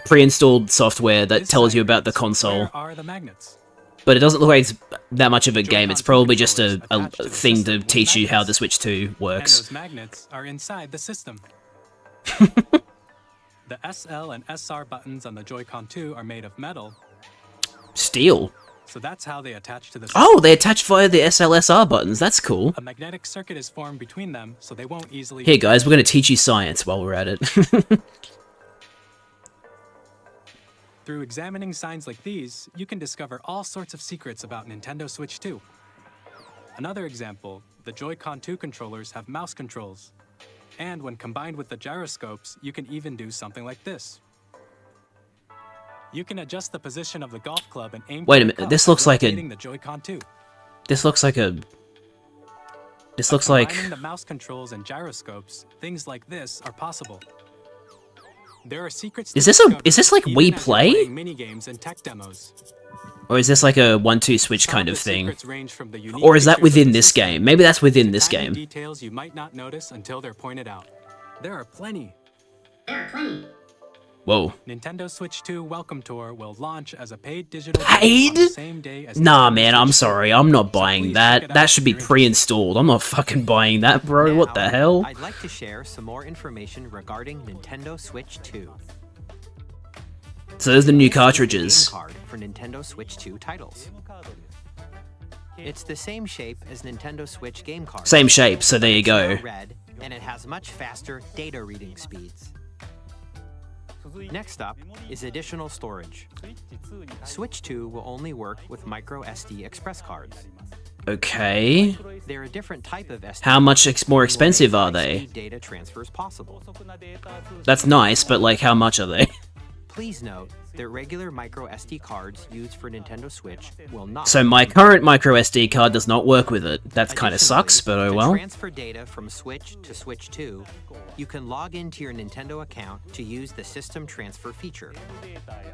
Pre-installed software that This tells you side about the says, console. Where are the magnets? But it doesn't look like it's that much of a game. It's Joy-Con probably just a controllers attached to the thing system to with teach you how the magnets. Switch 2 And works. those magnets are inside the system. The SL and SR buttons on the Joy-Con 2 are made of metal, Steel. so that's how they attach to the system. Oh, they attach via the SLSR buttons. That's cool. A magnetic circuit is formed between them, so they won't easily... Here, guys, we're going to teach you science while we're at it. Through examining signs like these, you can discover all sorts of secrets about Nintendo Switch 2. Another example, the Joy-Con 2 controllers have mouse controls. And when combined with the gyroscopes, you can even do something like this. You can adjust the position of the golf club and aim Wait for a the minute, cup this by looks like a- rotating the Joy-Con 2. This looks like a This looks like... Combining the mouse controls and gyroscopes, things like this are possible. There are secrets to Is this like discover, Wii even as you're Play? playing mini-games and tech demos. Or is this like a 1-2 switch Some kind the of thing? secrets range from the unique Or is that features of within the this system game? Maybe that's within to this tiny game. details you might not notice until they're pointed out. There are plenty. Whoa. Nintendo Switch 2 Welcome Tour will launch as a paid digital Paid? game on the same day as Nah, Nintendo man, I'm Switch 2. sorry. I'm not So buying please check that. it out That should be if you're interested. pre-installed. I'm not fucking buying that, bro. What the Now, hell? I'd like to share some more information regarding Nintendo Switch 2. So there's the new This is the game cartridges. card for Nintendo Switch 2 titles. It's the same shape as Nintendo Switch game cards. Same shape, so there you It's go. now red, and it has much faster data reading speeds. Next up is additional storage. Switch 2 will only work with micro SD express cards. Okay. They're a different type of SD. How much more and will expensive make are they? high-speed data transfers possible. That's nice, but like, how much are they? Please note that regular micro SD cards used for Nintendo Switch will not. So my current micro SD card does not work with it. That kind of Additionally, sucks, but oh to well. transfer data from Switch to Switch 2, you can log into your Nintendo account to use the system transfer feature.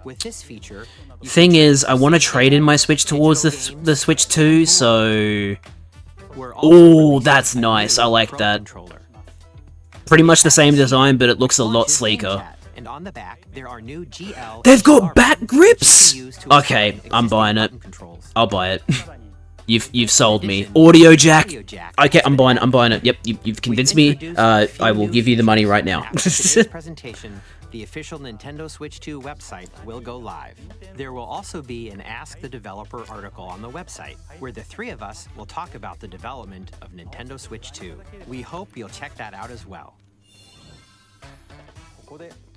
With this feature, you Thing can is, I transfer want to save trade in data, my Switch towards digital the games, Switch and 2, more. so We're also Ooh, releasing that's a nice. new I like Pro that. controller. pretty much the same design, but it looks a lot Launches sleeker. GameChat, and on the back, there are new GL They've got HDR back buttons, grips! which you can use to Okay, assign I'm existing buying it. button controls. I'll buy it. You've sold me. addition, Audio jack. audio jack Okay, has I'm been buying it. added. I'm buying it. Yep, you've We've convinced me. introduced a few I will new give you the money features, right and now. after today's presentation, the official Nintendo Switch 2 website will go live. There will also be an Ask the Developer article on the website, where the three of us will talk about the development of Nintendo Switch 2. We hope you'll check that out as well.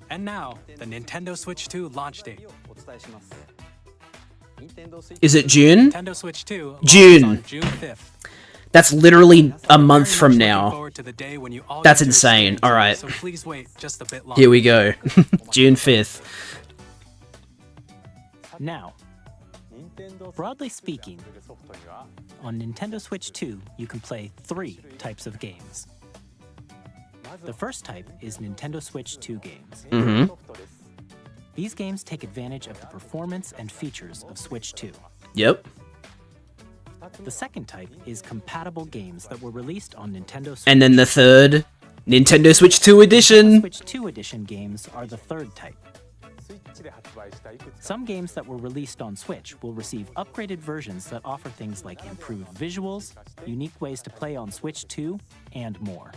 And now, the Nintendo Switch 2 launch date. Is it June? Nintendo Switch 2 launches June. on June 5th. That's literally a month Very from much looking now. forward to the day when you all That's get to insane. experience All it, right. So please wait just a bit longer. Here we go. June 5th. Now, broadly speaking, on Nintendo Switch 2, you can play 3 types of games. The first type is Nintendo Switch 2 games. Mm-hmm. These games take advantage of the performance and features of Switch 2. Yep. The second type is compatible games that were released on Nintendo Switch. And then the third, Nintendo Switch 2 edition. Switch 2 edition games are the third type. Some games that were released on Switch will receive upgraded versions that offer things like improved visuals, unique ways to play on Switch 2, and more.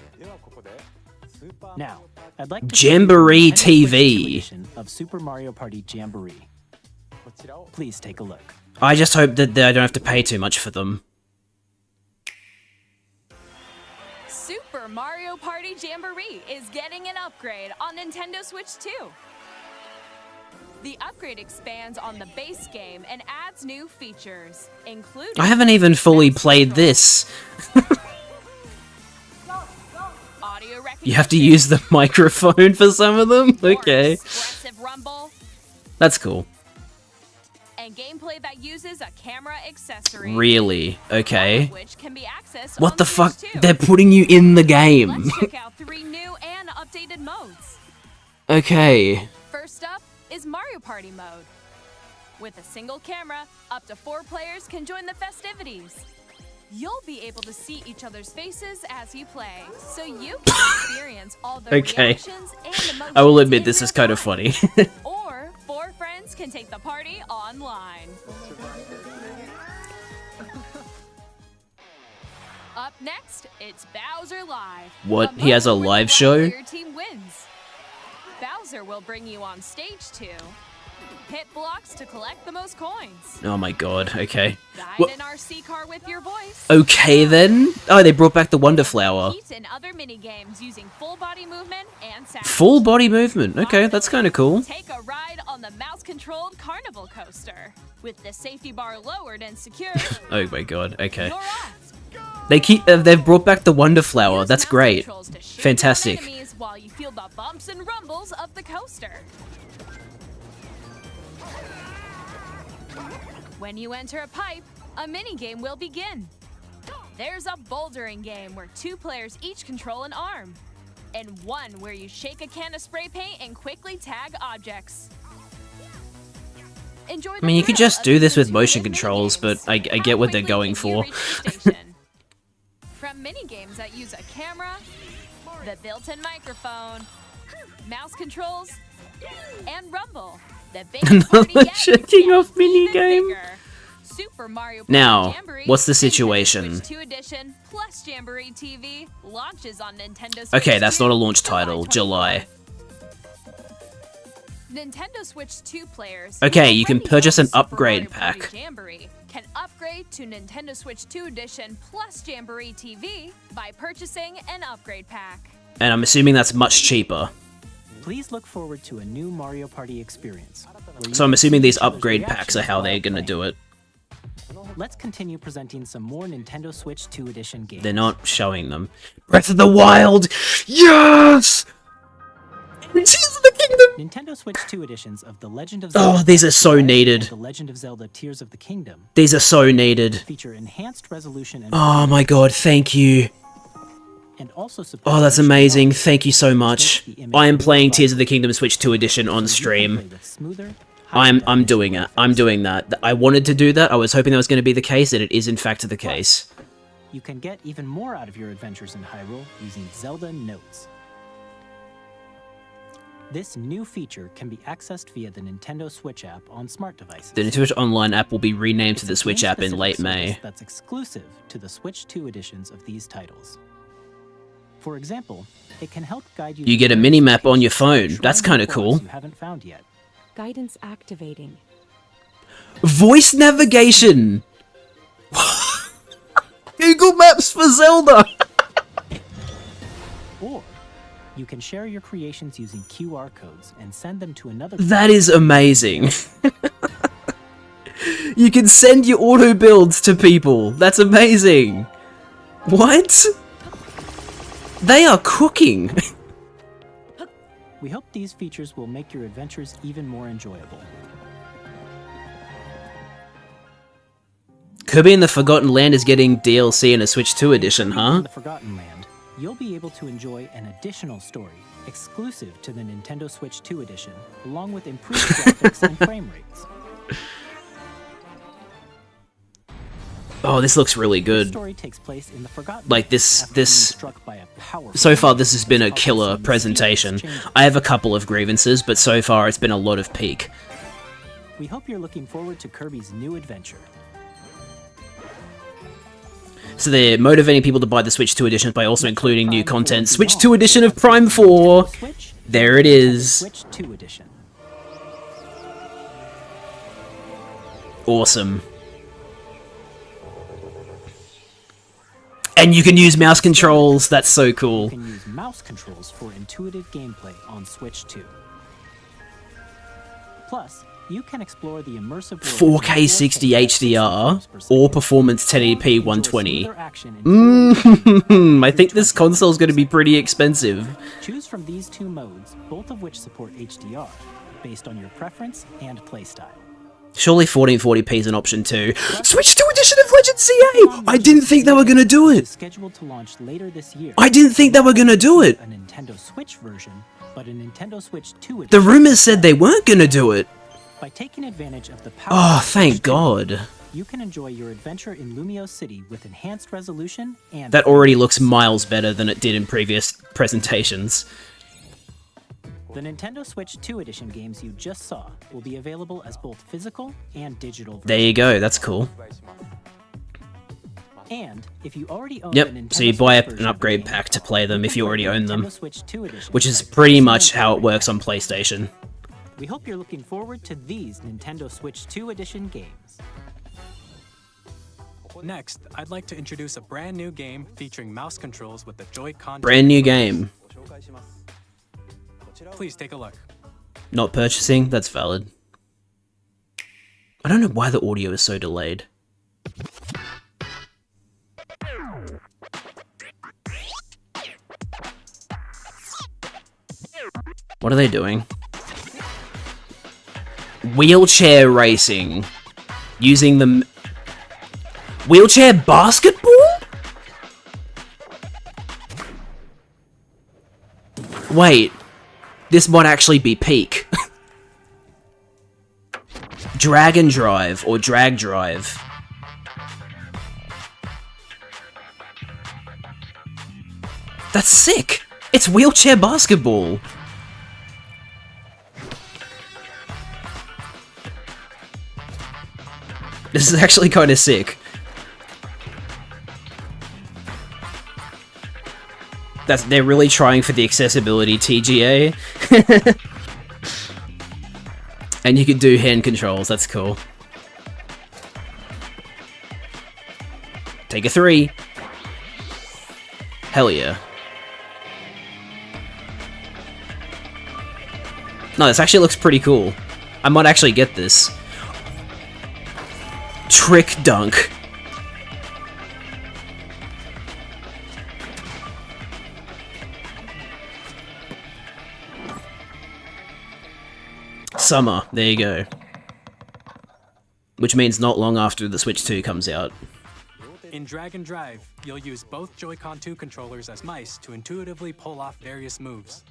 Now, I'd like to show you the Jamboree Nintendo Switch 2 TV. edition of Super Mario Party Jamboree. Please take a look. I just hope that I don't have to pay too much for them. Super Mario Party Jamboree is getting an upgrade on Nintendo Switch 2. The upgrade expands on the base game and adds new features, including... I haven't even fully played this. audio You have to recognition, use the microphone for some of them? more Okay. expressive rumble, That's cool. and gameplay that uses a camera accessory. Really? Okay. Which can be accessed What on the Switch fuck? 2. They're putting you in the game. Let's check out 3 new and updated modes. Okay. First up is Mario Party mode. With a single camera, up to 4 players can join the festivities. You'll be able to see each other's faces as you play, so you can experience all the Okay. reactions and emotions. I will admit in this real is kind of time. funny. Or 4 friends can take the party online. Up next, it's Bowser Live. What? He has a mode where the live show? player team wins. Bowser will bring you on stage to hit blocks to collect the most coins. Oh my god, okay. Guide What? an RC car with your voice. Okay then? Oh, they brought back the Wonder Flower. Compete in other mini games using full body movement and sound. Full body movement. Okay, that's kind of cool. Take a ride on the mouse-controlled carnival coaster. With the safety bar lowered and secured, Oh my god, okay. you're off. They've brought back the Wonder Flower. Use That's mouse great. controls to shoot Fantastic. down enemies while you feel the bumps and rumbles of the coaster. When you enter a pipe, a mini game will begin. There's a bouldering game where 2 players each control an arm, and one where you shake a can of spray paint and quickly tag objects. Enjoy I mean, you could just do this with motion controls, but I get what they're going for. From mini games that use a camera, the built-in microphone, mouse controls, and Rumble, the biggest party yet is Checking off getting even minigame. bigger. Super Mario Party Now, Jamboree, what's the Nintendo situation? Switch 2 Edition plus Jamboree TV launches on Nintendo Switch Okay, that's 2 not a launch July title. 24th. July. Nintendo Switch 2 players. Okay, who you can already purchase own an Super upgrade Mario Party pack. Jamboree can upgrade to Nintendo Switch 2 Edition plus Jamboree TV by purchasing an upgrade pack. And I'm assuming that's much cheaper. Please look forward to a new Mario Party experience. where you So I'm can assuming see these each other's upgrade reactions packs are how while they're gonna playing. do it. Let's continue presenting some more Nintendo Switch 2 Edition games. They're not showing them. Breath of the Wild! Yes! Tears of the Kingdom! Nintendo Switch 2 editions of The Legend of Oh, Zelda these are so and needed. The Legend of Zelda Tears of the Kingdom These are so needed. feature enhanced resolution and Oh my god, thank you. and also support Oh, that's HD amazing. audio, Thank you so which much. makes the image I am more playing Tears of the vibrant. Kingdom Switch 2 Edition on So you can stream. play with smoother, I'm higher doing it. definition I'm graphics. doing that. I wanted to do that. I was hoping that was going to be the case, and it is in fact the case. You can get even more out of your adventures in Hyrule using Zelda Notes. This new feature can be accessed via the Nintendo Switch app on smart devices. The Nintendo Switch Online app will be renamed to It's the a Switch app in game-specific late service May. That's exclusive to the Switch 2 editions of these titles. For example, it can help guide you. You to get a various mini-map on locations your phone. and That's shrines kinda and forests cool. You haven't found yet. Guidance activating. Voice navigation! Google Maps for Zelda! Or you can share your creations using QR codes and send them to another. That is amazing. You can send your auto builds to people. That's amazing. What? They are cooking. We hope these features will make your adventures even more enjoyable. Kirby and the Forgotten Land is getting DLC in a Switch 2 edition, In huh? the Forgotten Land, you'll be able to enjoy an additional story exclusive to the Nintendo Switch 2 edition, along with improved graphics and frame rates. Oh, this looks really The good. story takes place in the Forgotten Like Land this- after being this- struck by a powerful So far, this has been a I'll killer also use presentation. Phoenix Chamber. I have a couple of grievances, but so far it's been a lot of peak. We hope you're looking forward to Kirby's new adventure. So they're motivating people to buy the Switch 2 edition by also including new Prime content. 4 Switch Beyond 2 edition will of Prime have 4! Nintendo Switch There it and Nintendo is. Switch 2 edition. Awesome. And you can use mouse controls, that's so You cool. can use mouse controls for intuitive gameplay on Switch 2. Plus, you can explore the immersive world 4K 60 HDR or performance 1080p 120. I think this console's going to be pretty expensive. Choose from these two modes, both of which support HDR, based on your preference and playstyle. Surely 1440p is an option too. Switch 2 edition of Legend CA! I didn't think they were going to do Is it. scheduled to launch later this year. I didn't think they were going to do it. A Nintendo Switch version, but a Nintendo Switch 2 edition. The rumors said they weren't going to do it. By taking advantage of the power Oh, of thank Switch 2, God. you can enjoy your adventure in Lumio City with enhanced resolution and That already looks miles better than it did in previous presentations. The Nintendo Switch 2 edition games you just saw will be available as both physical and digital versions. There you go, that's cool. And if you already own Yep, the Nintendo so you buy Switch an version upgrade of the pack to game, play them if you can already play own the them. Nintendo Switch 2 edition Which is by pretty purchasing much an how it upgrade works pack. on PlayStation. We hope you're looking forward to these Nintendo Switch 2 edition games. Next, I'd like to introduce a brand new game featuring mouse controls with the Joy-Con. Brand new game. Please take a look. Not purchasing, that's valid. I don't know why the audio is so delayed. What are they doing? Wheelchair racing. Using the... Wheelchair basketball? Wait, this might actually be peak. Drag and drive, or drag drive. That's sick! It's wheelchair basketball! This is actually kind of sick. They're really trying for the accessibility TGA. And you can do hand controls, that's cool. Take a 3. Hell yeah. No, this actually looks pretty cool. I might actually get this. Trick dunk. Summer, there you go. Which means not long after the Switch 2 comes out. In Drag and Drive, you'll use both Joy-Con 2 controllers as mice to intuitively pull off various moves.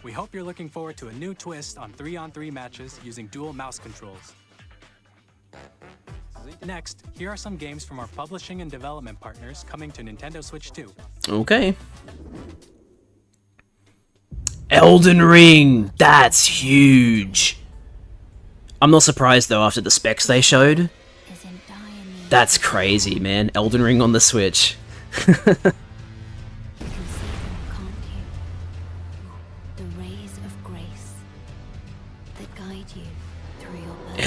We hope you're looking forward to a new twist on 3-on-3 matches using dual mouse controls. Next, here are some games from our publishing and development partners coming to Nintendo Switch 2. Okay. Elden Ring! That's huge! I'm not surprised though after the specs they showed. That's crazy, man. Elden Ring on the Switch.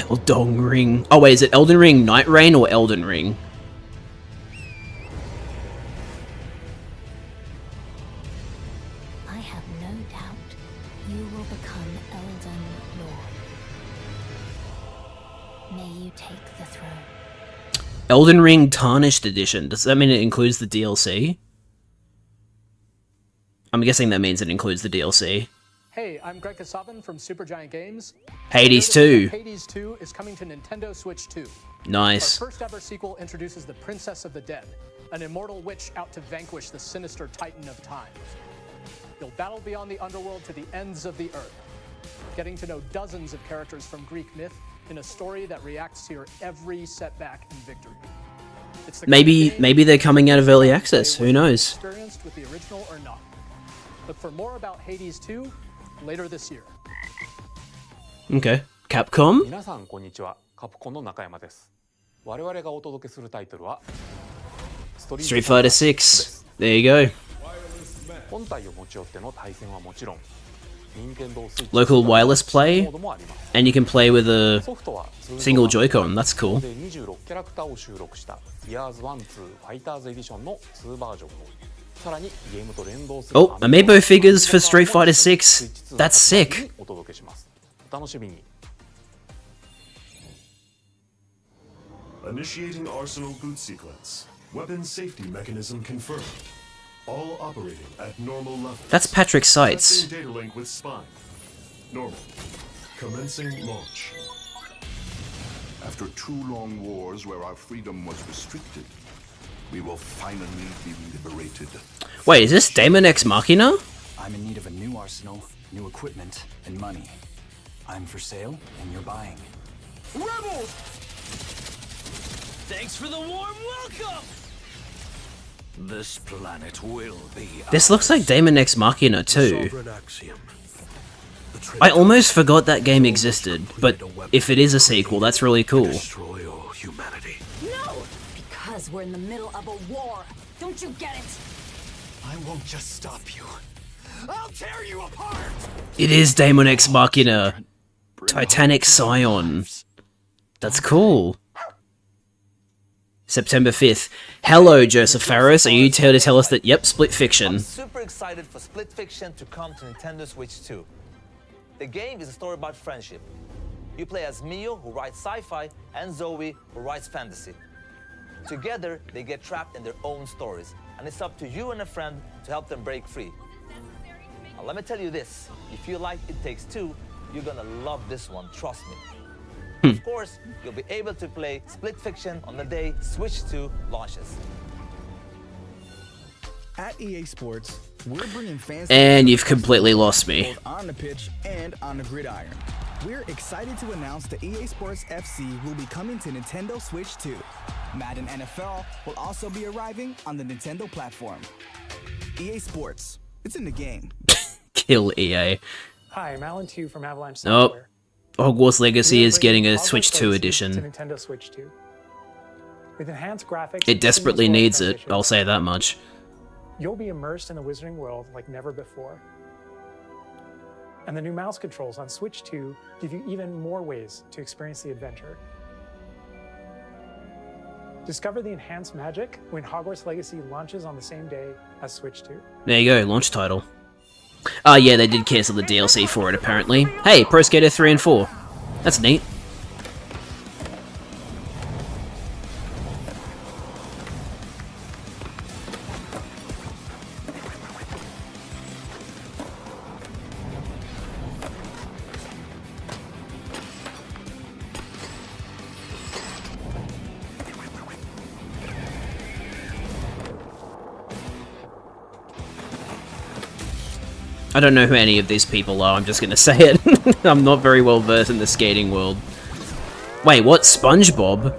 Elden Ring. Oh wait, is it Elden Ring Night Rain or Elden Ring? I have no doubt you will become Elden Lord. May you take the throne. Elden Ring Tarnished Edition. Does that mean it includes the DLC? I'm guessing that means it includes the DLC. Hey, I'm Greg Kasavin from Supergiant Games. Hades 2. Hades 2 is coming to Nintendo Switch 2. Nice. Our first ever sequel introduces the Princess of the Dead, an immortal witch out to vanquish the sinister Titan of Time. You'll battle beyond the underworld to the ends of the earth, getting to know dozens of characters from Greek myth in a story that reacts to your every setback and victory. It's the Maybe they're coming out of early access. Who knows? Experienced with the original or not. Look for more about Hades 2 later this year. Okay. Capcom? 皆さんこんにちは。カプコンの中山です。我々がお届けするタイトルは Street Fighter 6. There you go. 本体を持ち寄っての対戦はもちろん、Nintendo Switch Local wireless play, and you can play with a ソフトは single Joy-Con. That's cool. で26キャラクターを収録した Years 1-2 Fighters Edition の2バージョンを。さらにゲームと連動する Oh, amiibo figures for Street Fighter 6. That's sick. お届けします。お楽しみに。Initiating Arsenal boot sequence. Weapon safety mechanism confirmed. All operating at normal levels. That's Patrick Seitz. Testing data link with spine. Normal. Commencing launch. After 2 long wars where our freedom was restricted, we will finally be liberated. Wait, is this Daemon X Machina? I'm in need of a new arsenal, new equipment, and money. I'm for sale, and you're buying. Rebels! Thanks for the warm welcome! This planet will be. This looks like Daemon X Machina too. I almost forgot that game existed, but if it is a sequel, that's really cool. No! Because we're in the middle of a war. Don't you get it? I won't just stop you. I'll tear you apart! It is Daemon X Machina. Titanic Scion. That's cool. September 5th. Hello, Joseph Faris. Are you here to tell us that, yep, Split Fiction? I'm super excited for Split Fiction to come to Nintendo Switch 2. The game is a story about friendship. You play as Mio, who writes sci-fi, and Zoe, who writes fantasy. Together, they get trapped in their own stories, and it's up to you and a friend to help them break free. Now, let me tell you this. If you like It Takes Two, you're gonna love this one, trust me. Of course, you'll be able to play Split Fiction on the day Switch 2 launches. At EA Sports, We're bringing fans And you've completely lost me. both on the pitch and on the gridiron. We're excited to announce that EA Sports FC will be coming to Nintendo Switch 2. Madden NFL will also be arriving on the Nintendo platform. EA Sports, it's in the game. Kill EA. Hi, I'm Alan Tew from Avalanche Oh, Software. Hogwarts Legacy We are is getting a bringing Switch Hogwarts 2 Legacy edition. to Nintendo Switch 2. With enhanced graphics, It desperately seamless world needs it, transitions, I'll say that much. You'll be immersed in the Wizarding world like never before. And the new mouse controls on Switch 2 give you even more ways to experience the adventure. Discover the enhanced magic when Hogwarts Legacy launches on the same day as Switch 2. There you go, launch title. Ah, yeah, they did cancel the DLC for it, apparently. Hey, Pro Skater 3 and 4. That's neat. I don't know who any of these people are, I'm just gonna say it. I'm not very well versed in the skating world. Wait, what? SpongeBob?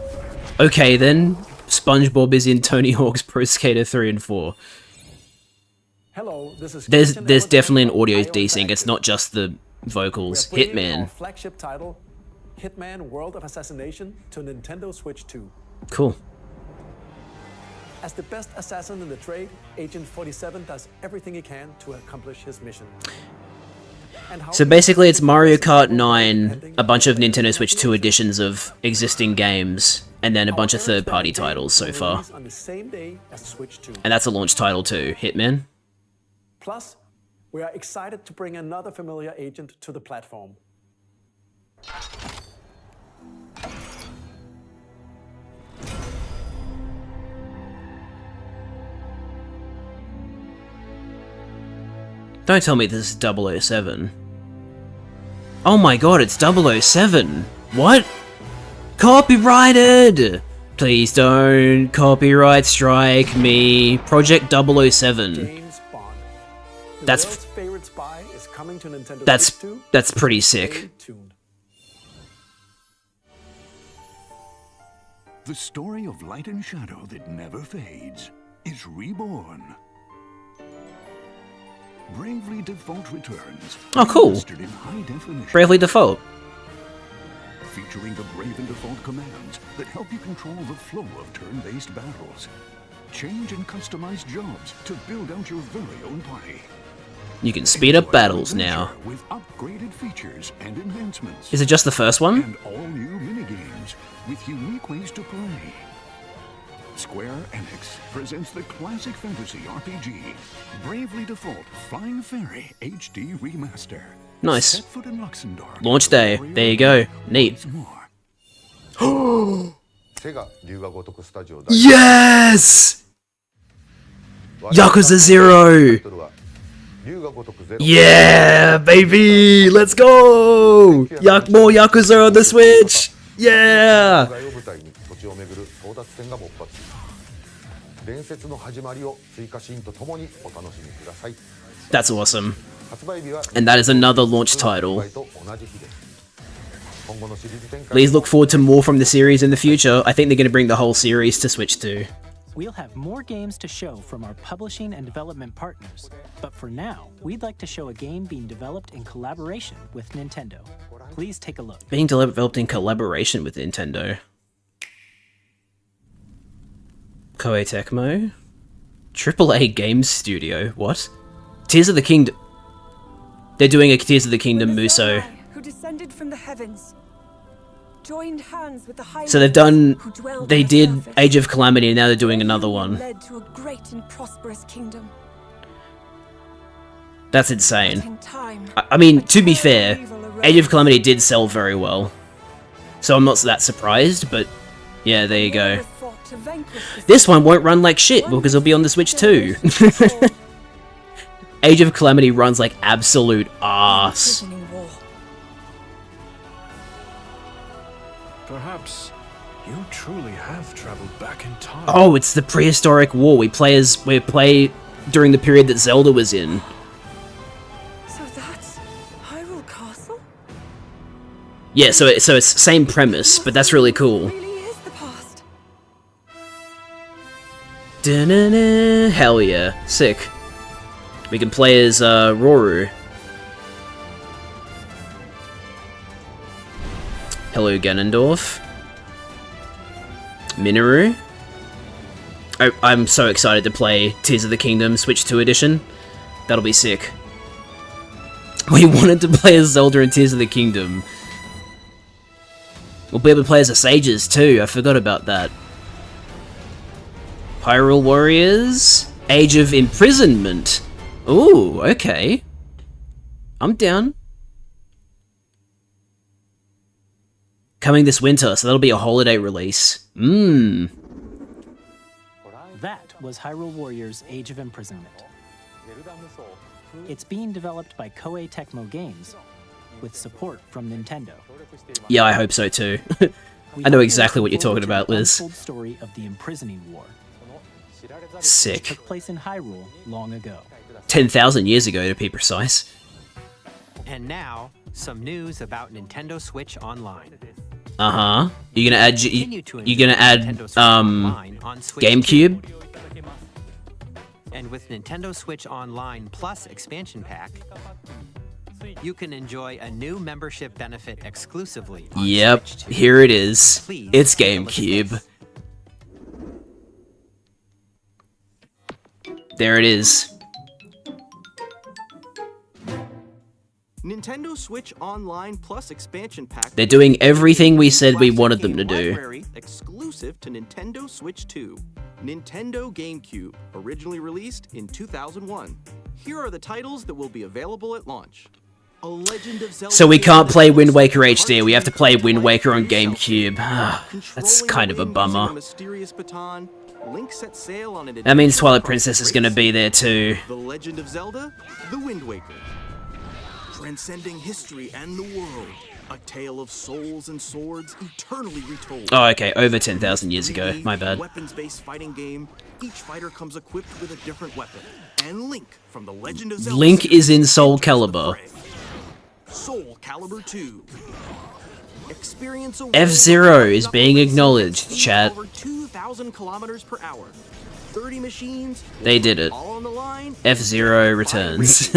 Okay then, SpongeBob is in Tony Hawk's Pro Skater 3 and 4. Hello, this is There's definitely an audio desync, it's not just the vocals. Our Hitman. flagship title, Hitman World of Assassination, to Nintendo Switch 2. Cool. As the best assassin in the trade, Agent 47 does everything he can to accomplish his mission. So basically it's Mario Kart 9, a bunch of Nintendo Switch 2 editions of existing games, and then a bunch of third-party titles so far. On the same day as Switch 2. And that's a launch title too, Hitman. Plus, we are excited to bring another familiar agent to the platform. Don't tell me this is 007. Oh my god, it's 007! What? Copyrighted! Please don't copyright strike me. Project 007. James Bond. The That's world's favorite spy is coming to Nintendo that's Switch 2. that's pretty sick. Stay tuned. The story of light and shadow that never fades is reborn. Bravely Default returns. Oh, cool. Remastered in high definition. Bravely Default. Featuring the Brave and Default commands that help you control the flow of turn-based battles. Change and customize jobs to build out your very own party. You can speed up battles now. With upgraded features and enhancements. Is it just the first one? And all new minigames with unique ways to play. Square Enix presents the classic fantasy RPG, Bravely Default Flying Fairy HD Remaster. Nice. Set foot in Luxembourg. Launch day. There you go. Neat. Yes! Yakuza 0! Yeah, baby! Let's go! More Yakuza on the Switch! Yeah! That's awesome. And that is another launch title. Please look forward to more from the series in the future. I think they're going to bring the whole series to Switch 2. We'll have more games to show from our publishing and development partners, but for now, we'd like to show a game being developed in collaboration with Nintendo. Please take a look. Being developed in collaboration with Nintendo. Koei Tecmo? AAA Games Studio? What? Tears of the Kingdom... They're doing a Tears of the Kingdom Muso. Who descended from the heavens, joined hands with the high So they've done... who dwelled They on the did surface, Age of Calamity and now they're doing another one. led to a great and prosperous kingdom. That's insane. In time, I mean, to be fair, Age of Calamity did sell very well. So I'm not that surprised, but yeah, there you go. This one won't run like shit because it'll be on the Switch too. Age of Calamity runs like absolute ass. Perhaps you truly have traveled back in time. Oh, it's the prehistoric war. We play during the period that Zelda was in. So that's Hyrule Castle? Yeah, so it's same premise, but that's really cool. Da-na-na. Hell yeah, sick. We can play as Roru. Hello, Ganondorf. Minoru. I'm so excited to play Tears of the Kingdom Switch 2 edition. That'll be sick. We wanted to play as Zelda in Tears of the Kingdom. We'll be able to play as the Sages too, I forgot about that. Hyrule Warriors? Age of Imprisonment. Ooh, okay. I'm down. Coming this winter, so that'll be a holiday release. Mmm. That was Hyrule Warriors Age of Imprisonment. It's being developed by Koei Tecmo Games, with support from Nintendo. Yeah, I hope so too. I know exactly what you're talking about, Liz. The story of the Imprisoning War. Sick. It took place in Hyrule long ago. 10,000 years ago, to be precise. And now, some news about Nintendo Switch Online. Uh-huh. You're gonna add GameCube? And with Nintendo Switch Online Plus expansion pack, you can enjoy a new membership benefit exclusively on Yep, Switch 2. here it is. Please It's take a look at GameCube. this. There it is. Nintendo Switch Online Plus expansion pack. They're doing everything we said we wanted them to do. Library exclusive to Nintendo Switch 2. Nintendo GameCube, originally released in 2001. Here are the titles that will be available at launch. A Legend of Zelda. So we can't play Wind Waker HD, we have to play Wind Waker on GameCube. That's kind of a bummer. Mysterious baton. Link set sail on an That means Twilight Princess is gonna be there too. The Legend of Zelda, The Wind Waker. Transcending history and the world. A tale of souls and swords eternally retold. Oh, okay, over 10,000 years ago. My bad. Weapons-based fighting game. Each fighter comes equipped with a different weapon. And Link from the Legend of Zelda. Link is in Soul Calibur. Soul Calibur 2. Experience a F-Zero is being acknowledged, chat. over 2,000 kilometers per hour. 30 machines. They did it. All on the line. F-Zero returns.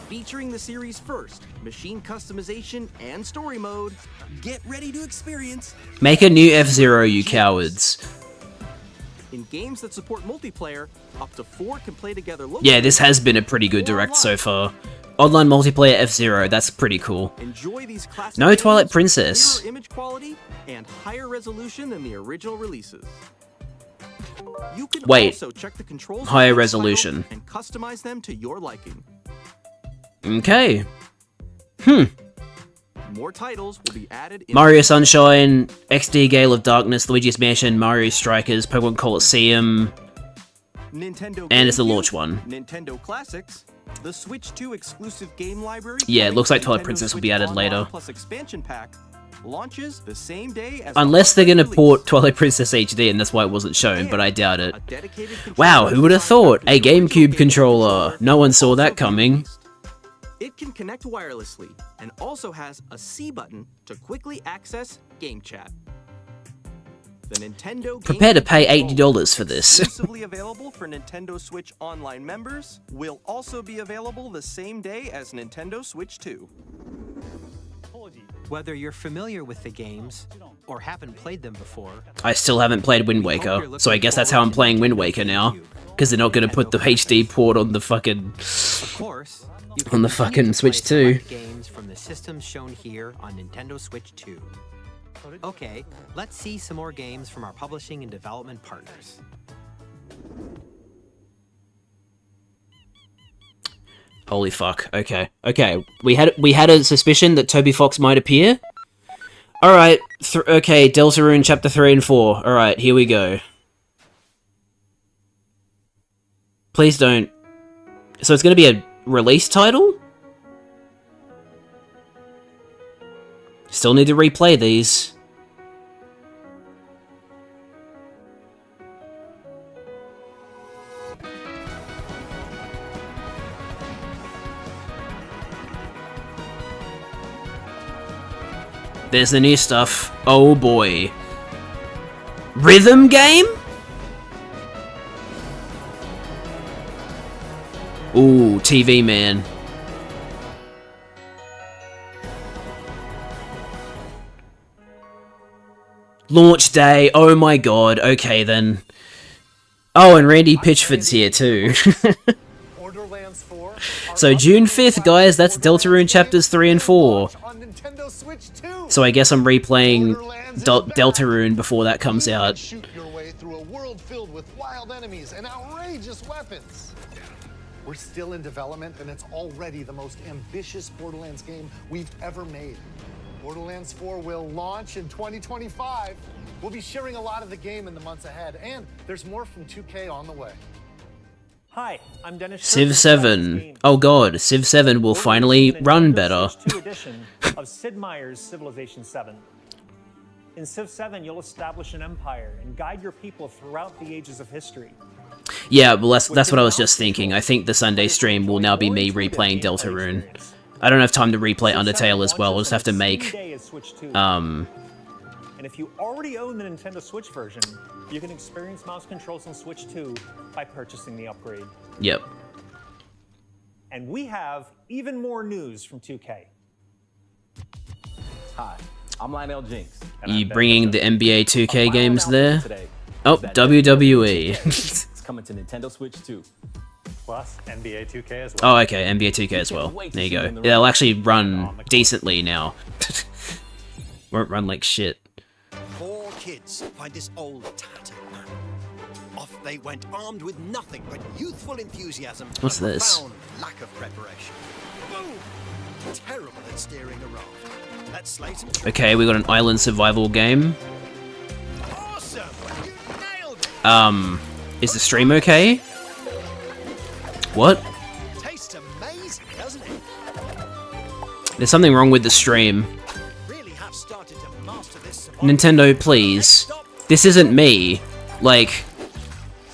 Featuring the series' first machine customization and story mode. Get ready to experience. Make a new F-Zero, you cowards. In games that support multiplayer, up to 4 can play together locally. Yeah, this has been a pretty good direct so far. Online multiplayer F-Zero, that's pretty cool. Enjoy these classic No games Twilight with Princess. clearer image quality and higher resolution than the original releases. You can Wait, also check the controls higher of each resolution. title and customize them to your liking. Okay. More titles will be added in Mario Sunshine, XD Gale of Darkness, Luigi's Mansion, Mario Strikers, Pokemon Colosseum, Nintendo and it's the GameCube, launch one. Nintendo Classics, the Switch 2 exclusive game library. Yeah, it looks like Nintendo Twilight Princess will be Switch added Online later. Plus expansion pack launches the same day as Unless they're gonna port Twilight Princess HD, and that's why it wasn't shown, but I doubt it. Wow, who would have thought? A GameCube controller. No one saw that coming. It can connect wirelessly and also has a C button to quickly access Game Chat. The Nintendo Prepare to GameCube pay controller, $80 for this. exclusively available for Nintendo Switch Online members, will also be available the same day as Nintendo Switch 2. Whether you're familiar with the games or haven't played them before, I still haven't played Wind Waker, so I guess that's how I'm playing Wind Waker now. Because they're not gonna put the HD port on the fucking... of course, you on the can fucking continue to Switch play 2. select games from the systems shown here on Nintendo Switch 2. Okay, let's see some more games from our publishing and development partners. Holy fuck. Okay. Okay. We had a suspicion that Toby Fox might appear. Alright. Okay, Deltarune Chapter 3 and 4. Alright, here we go. Please don't... So it's gonna be a release title? Still need to replay these. There's the new stuff. Oh boy. Rhythm game? Ooh, TV man. Launch day. Oh my god. Okay then. Oh, and Randy Pitchford's here too. So June 5th, guys, that's Deltarune Chapters 3 and 4. So I guess I'm replaying Deltarune before that comes out. Shoot your way through a world filled with wild enemies and outrageous weapons. We're still in development, and it's already the most ambitious Borderlands game we've ever made. Borderlands 4 will launch in 2025. We'll be sharing a lot of the game in the months ahead, and there's more from 2K on the way. Hi, I'm Dennis. Civ 7. Oh god, Civ 7 will finally run better. Edition of Sid Meier's Civilization 7. In Civ 7, you'll establish an empire and guide your people throughout the ages of history. Yeah, well that's what I was just thinking. I think the Sunday stream will now be me replaying Deltarune. I don't have time to replay Undertale as well. I'll just have to make And if you already own the Nintendo Switch version, you can experience mouse controls on Switch 2 by purchasing the upgrade. Yep. And we have even more news from 2K. Hi, I'm Lionel Jinx. You bringing the NBA 2K games there? Oh, WWE. It's coming to Nintendo Switch 2. Plus NBA 2K as well. Oh, okay, NBA 2K as well. There you go. It'll actually run decently now. Won't run like shit. 4 kids find this old tattered map. Off they went armed with nothing but youthful enthusiasm. What's and this? profound lack of preparation. Boom! Terrible at steering a raft. Let's slay some Okay, we got an island survival game. Awesome! You nailed it! Is the stream okay? What? Tastes amazing, doesn't it? There's something wrong with the stream. Really have started to master this. Nintendo, please. This isn't me. Like,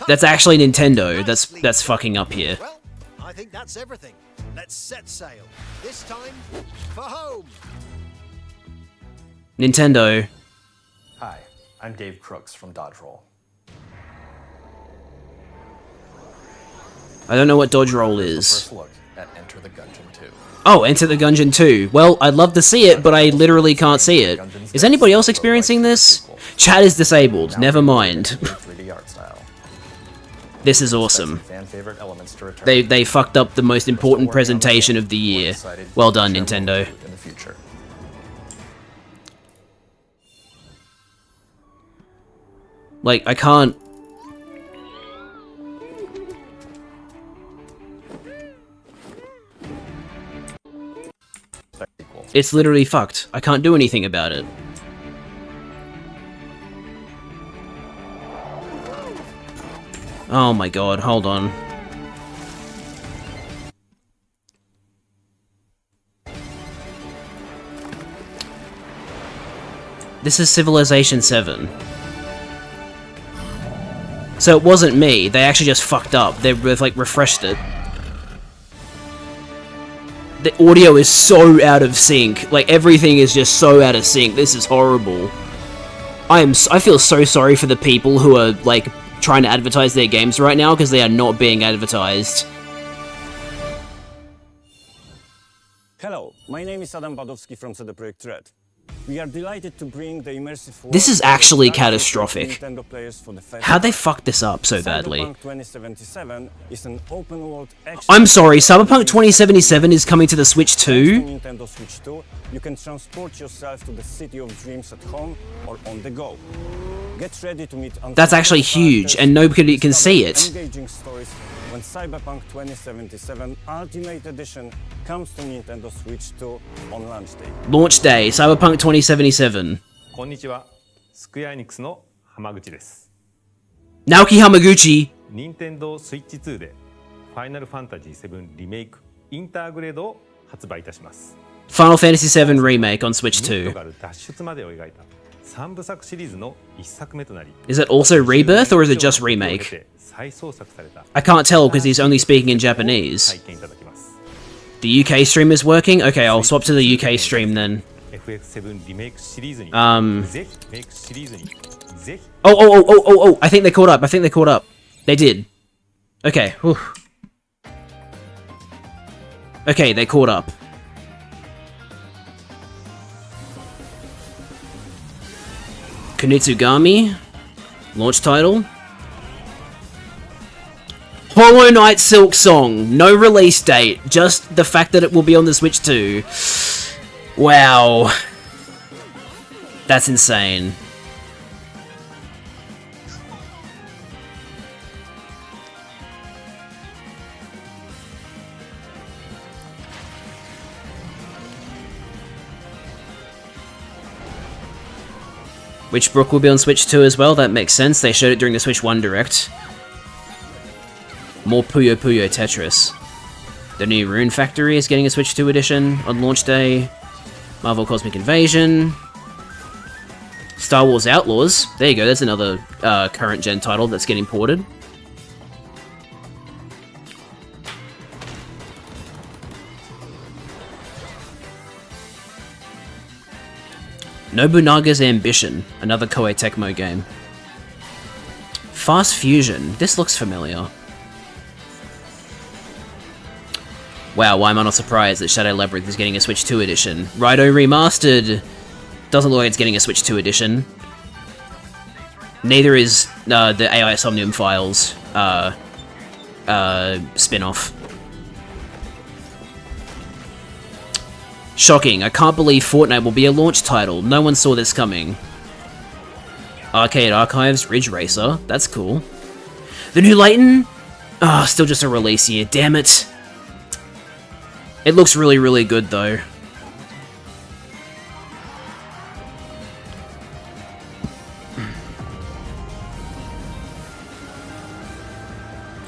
that's actually Nintendo. That's fucking up here. Well, I think that's everything. Let's set sail. This time for home. Nintendo. Hi, I'm Dave Crooks from Dodge Roll. I don't know what Dodge Roll is. First look at Enter the Gungeon 2. Oh, Enter the Gungeon 2. Well, I'd love to see it, but I literally can't see it. Is anybody else experiencing this? Chat is disabled. Never mind. 3D art style. This is awesome. Fan favorite elements to return. They fucked up the most important presentation of the year. Well done, Nintendo. In the future. Like, I can't... It's literally fucked. I can't do anything about it. Oh my god, hold on. This is Civilization 7. So it wasn't me, they actually just fucked up. They've like refreshed it. The audio is so out of sync. Like, everything is just so out of sync. This is horrible. I feel so sorry for the people who are, like, trying to advertise their games right now, because they are not being advertised. Hello, my name is Adam Badowski from CD Projekt Red. We are delighted to bring the immersive This is actually catastrophic. Nintendo players for the first How'd they fuck this up so badly? Cyberpunk 2077 is an open world action. I'm sorry, Cyberpunk 2077 is coming to the Switch too? Nintendo Switch 2, you can transport yourself to the city of dreams at home or on the go. Get ready to meet That's actually huge, and nobody can see it. Engaging stories when Cyberpunk 2077 Ultimate Edition comes to Nintendo Switch 2 on launch day. Launch day, Cyberpunk 2077. こんにちは。スクエアエニックスの浜口です。 Naoki Hamaguchi. Nintendo Switch 2で Final Fantasy 7 リメイクインターグレードを発売いたします。 Final Fantasy VII Remake on Switch 2. 脱出までを描いた3部作シリーズの1作目となり Is it also Rebirth or is it just Remake? 再創作された I can't tell because he's only speaking in Japanese. The UK stream is working? Okay, I'll swap to the UK stream then. FF7 リメイクシリーズに、ぜひリメイクシリーズにぜひ。 Oh, I think they caught up. They did. Okay. Whew. Okay, they caught up. Kunitsugami. Launch title. Hollow Knight Silk Song. No release date. Just the fact that it will be on the Switch 2. Wow. That's insane. Witchbrook will be on Switch 2 as well, that makes sense. They showed it during the Switch 1 Direct. More Puyo Puyo Tetris. The new Rune Factory is getting a Switch 2 edition on launch day. Marvel Cosmic Invasion. Star Wars Outlaws. There you go, there's another current gen title that's getting ported. Nobunaga's Ambition, another Koei Tecmo game. Fast Fusion, this looks familiar. Wow, why am I not surprised that Shadow Labyrinth is getting a Switch 2 edition? Raidou Remastered doesn't look like it's getting a Switch 2 edition. Neither is the AI Somnium Files spin-off. Shocking, I can't believe Fortnite will be a launch title. No one saw this coming. Arcade Archives Ridge Racer, that's cool. The new Layton? Ah, still just a release year, damn it. It looks really, really good though.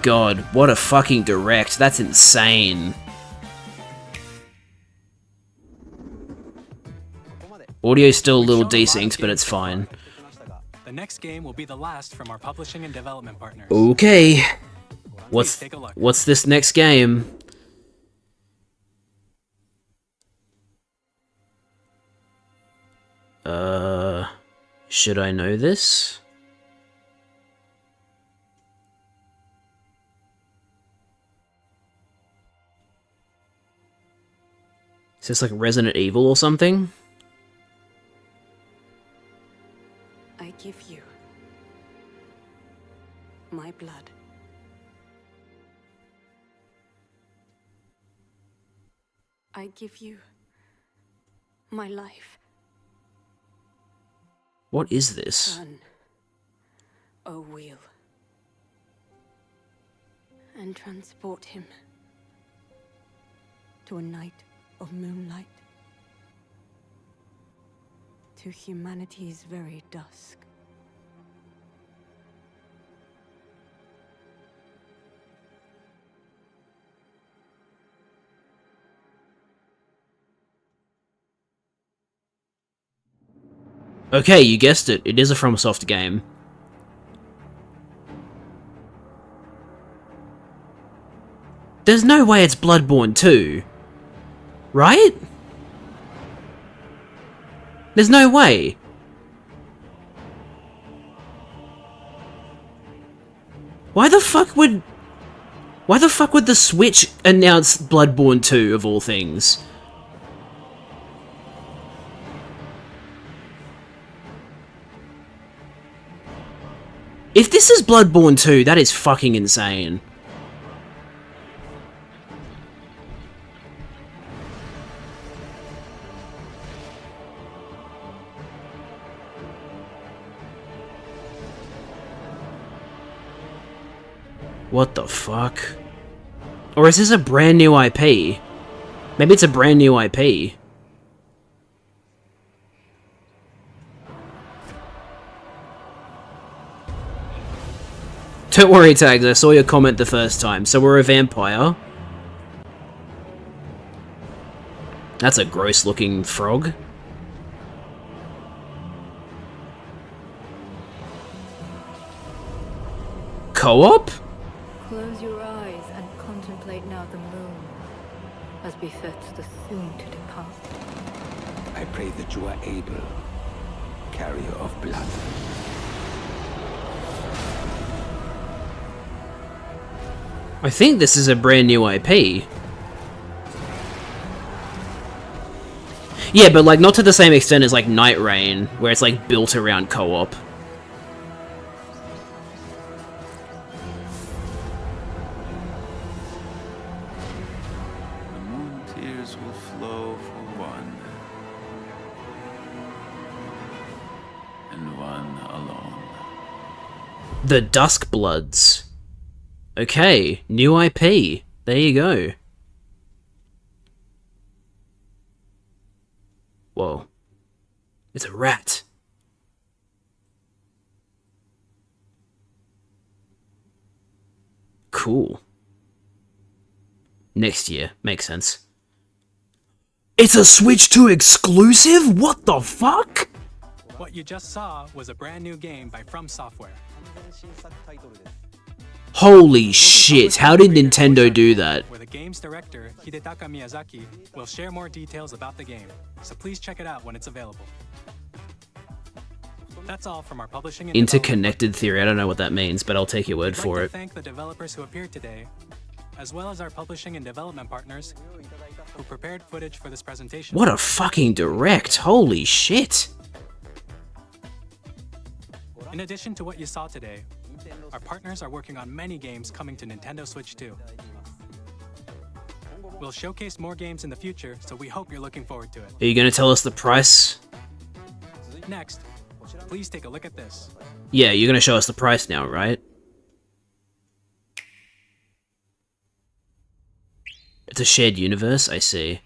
God, what a fucking direct, that's insane. Audio's still a little desynced, but it's fine. The next game will be the last from our publishing and development partners. Okay. What's this next game? Should I know this? Is this like Resident Evil or something? I give you my blood. I give you my life. What is this? Turn, O wheel, and transport him to a night of moonlight, to humanity's very dusk. Okay, you guessed it. It is a FromSoft game. There's no way it's Bloodborne 2. Right? There's no way. Why the fuck would the Switch announce Bloodborne 2 of all things? If this is Bloodborne 2, that is fucking insane. What the fuck? Or is this a brand new IP? Maybe it's a brand new IP. Don't worry, Tags, I saw your comment the first time. So we're a vampire. That's a gross looking frog. Co-op? Close your eyes and contemplate now the moon, as befits the soon to depart. I I pray that you are able, carrier of blood. I think this is a brand new IP. Yeah, but like not to the same extent as like Night Rain, where it's like built around co-op. The moon tears will flow for one, and one alone. The Duskbloods. Okay, new IP. There you go. Whoa. It's a rat. Cool. Next year. Makes sense. It's a Switch 2 exclusive? What the fuck? What you just saw was a brand new game by From Software. Holy shit, how did Nintendo do that? Where the game's director, Hidetaka Miyazaki, will share more details about the game, so please check it out when it's available. That's all from our publishing and Interconnected theory, I don't know what that means, but I'll take your word for I'd like it. to thank the developers who appeared today, as well as our publishing and development partners who prepared footage for this presentation. What a fucking direct, holy shit. In addition to what you saw today, our partners are working on many games coming to Nintendo Switch 2. We'll showcase more games in the future, so we hope you're looking forward to it. Are you gonna tell us the price? Next, please take a look at this. Yeah, you're gonna show us the price now, right? It's a shared universe, I see.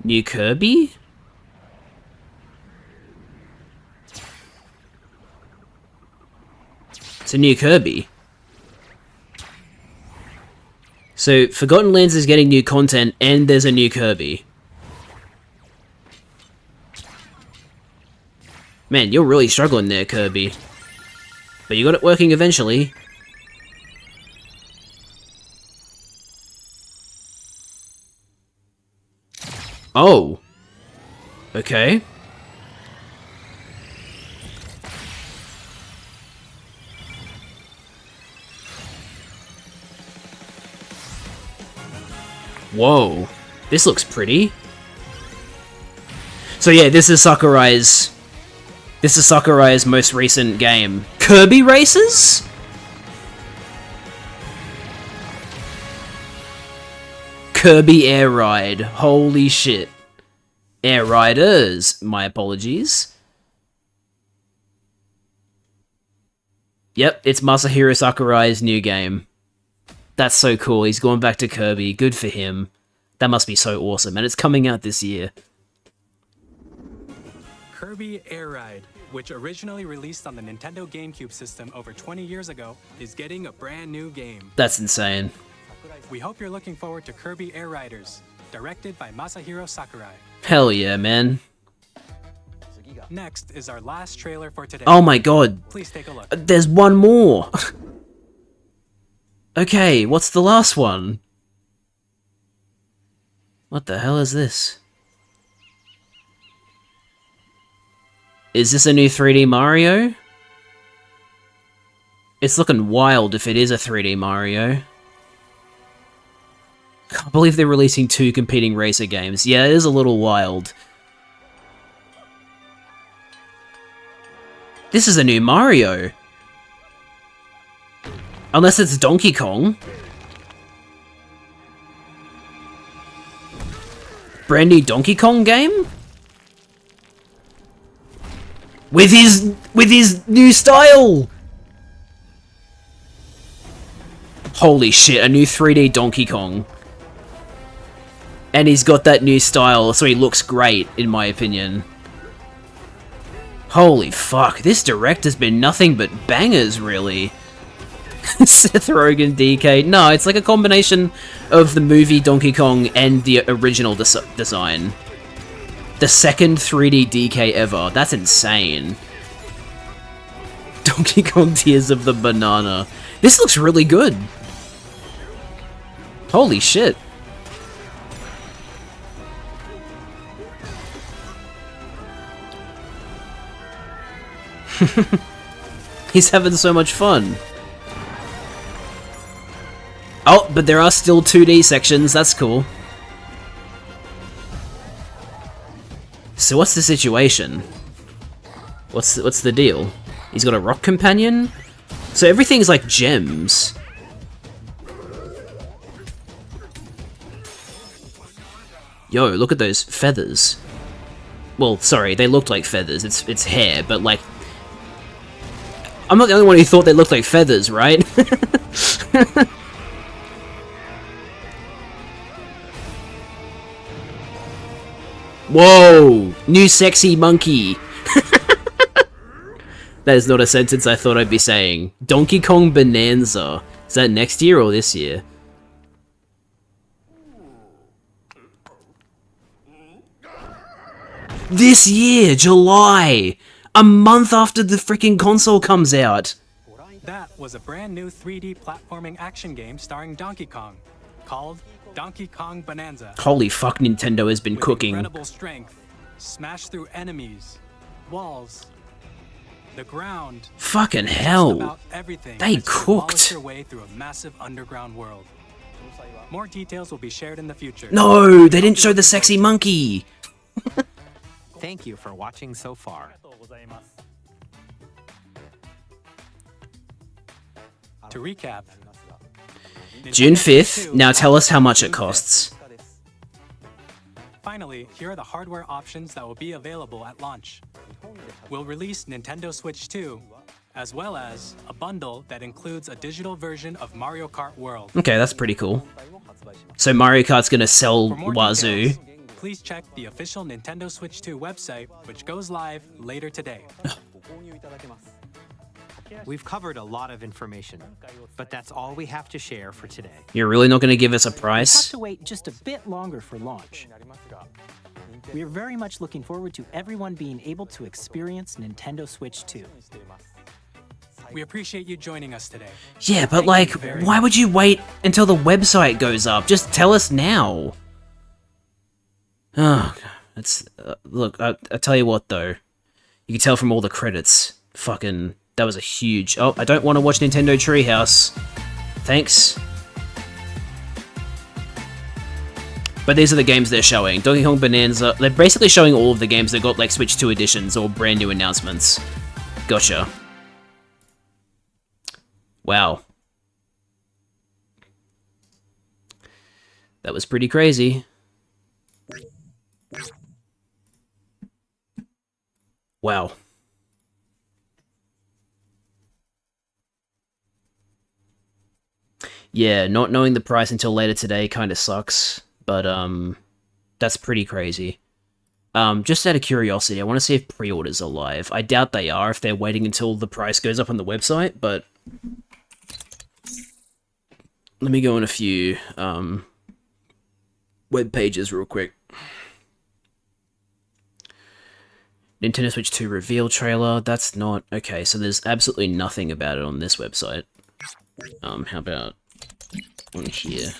New Kirby? It's a new Kirby. So, Forgotten Lands is getting new content, and there's a new Kirby. Man, you're really struggling there, Kirby. But you got it working eventually. Oh. Okay. Whoa. This looks pretty. So yeah, this is Sakurai's most recent game. Kirby Racers? Kirby Air Ride. Holy shit. Air Riders. My apologies. Yep, it's Masahiro Sakurai's new game. That's so cool. He's going back to Kirby. Good for him. That must be so awesome. And it's coming out this year. Kirby Air Ride, which originally released on the Nintendo GameCube system over 20 years ago, is getting a brand new game. That's insane. We hope you're looking forward to Kirby Air Riders, directed by Masahiro Sakurai. Hell yeah, man. Next is our last trailer for today. Oh my god. Please take a look. There's one more. Okay, what's the last one? What the hell is this? Is this a new 3D Mario? It's looking wild if it is a 3D Mario. Can't believe they're releasing 2 competing racer games. Yeah, it is a little wild. This is a new Mario. Unless it's Donkey Kong. Brand new Donkey Kong game? With his new style! Holy shit, a new 3D Donkey Kong. And he's got that new style, so he looks great, in my opinion. Holy fuck, this direct has been nothing but bangers, really. Seth Rogen DK. No, it's like a combination of the movie Donkey Kong and the original design. The second 3D DK ever. That's insane. Donkey Kong Tears of the Banana. This looks really good. Holy shit. He's having so much fun. Oh, but there are still 2D sections, that's cool. So what's the situation? What's the deal? He's got a rock companion? So everything's like gems. Yo, look at those feathers. Well, sorry, they looked like feathers. It's hair, but like... I'm not the only one who thought they looked like feathers, right? Whoa! New sexy monkey! That is not a sentence I thought I'd be saying. Donkey Kong Bonanza. Is that next year or this year? This year, July! A month after the freaking console comes out! That was a brand new 3D platforming action game starring Donkey Kong, called Donkey Kong Bonanza. Holy fuck, Nintendo has been With cooking. incredible strength, smash through enemies, walls, the ground. Fucking just hell. about everything They as you demolish cooked. your way through a massive underground world. More details will be shared in the future. No, they didn't show the sexy monkey! Thank you for watching so far. To recap, June 5th, now tell us how much it costs. finally, here are the hardware options that will be available at launch. We'll release Nintendo Switch 2, as well as a bundle that includes a digital version of Mario Kart World. Okay, that's pretty cool. So Mario Kart's gonna sell For more Wazoo. details, please check the official Nintendo Switch 2 website, which goes live later today. We've covered a lot of information, but that's all we have to share for today. You're really not gonna give us a We have price? to wait just a bit longer for launch. We are very much looking forward to everyone being able to experience Nintendo Switch 2. We appreciate you joining us today. Yeah, but Thank like, you very why would you wait until the website goes up? Just tell us now. Oh, it's look. I tell you what, though, you can tell from all the credits. Fucking, that was a huge. Oh, I don't want to watch Nintendo Treehouse. Thanks. But these are the games they're showing. Donkey Kong Bonanza. They're basically showing all of the games that got like Switch 2 editions or brand new announcements. Gotcha. Wow. That was pretty crazy. Wow. Yeah, not knowing the price until later today kind of sucks, but that's pretty crazy. Just out of curiosity, I want to see if pre-orders are live. I doubt they are if they're waiting until the price goes up on the website, but let me go on a few web pages real quick. Nintendo Switch 2 reveal trailer. That's not... Okay, so there's absolutely nothing about it on this website. How about on here?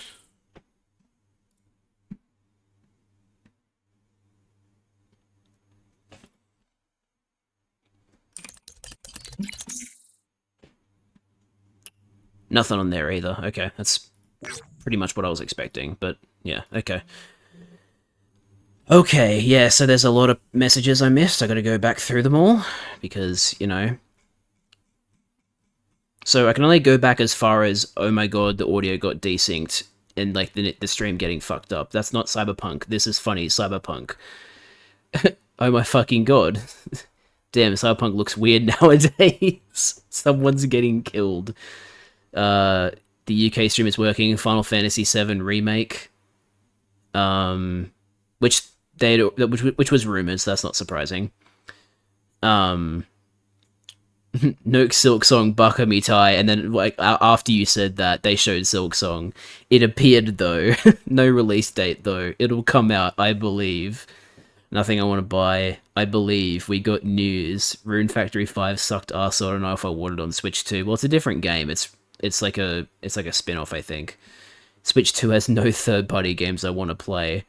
Nothing on there either. Okay, that's pretty much what I was expecting, but yeah, okay. Okay, yeah, so there's a lot of messages I missed. I gotta go back through them all, because, you know. So I can only go back as far as, oh my god, the audio got desynced, and like the stream getting fucked up. That's not Cyberpunk. This is funny, Cyberpunk. Oh my fucking god. Damn, Cyberpunk looks weird nowadays. Someone's getting killed. The UK stream is working. Final Fantasy VII Remake. Which was rumors. That's not surprising. Nook Silk Song Baka Mitai, and then like after you said that, they showed Silk Song. It appeared though, no release date though. It'll come out, I believe. Nothing I want to buy. I believe we got news. Rune Factory 5 sucked ass. So I don't know if I want it on Switch 2. Well, it's a different game. It's like a spin-off, I think. Switch 2 has no third-party games I want to play.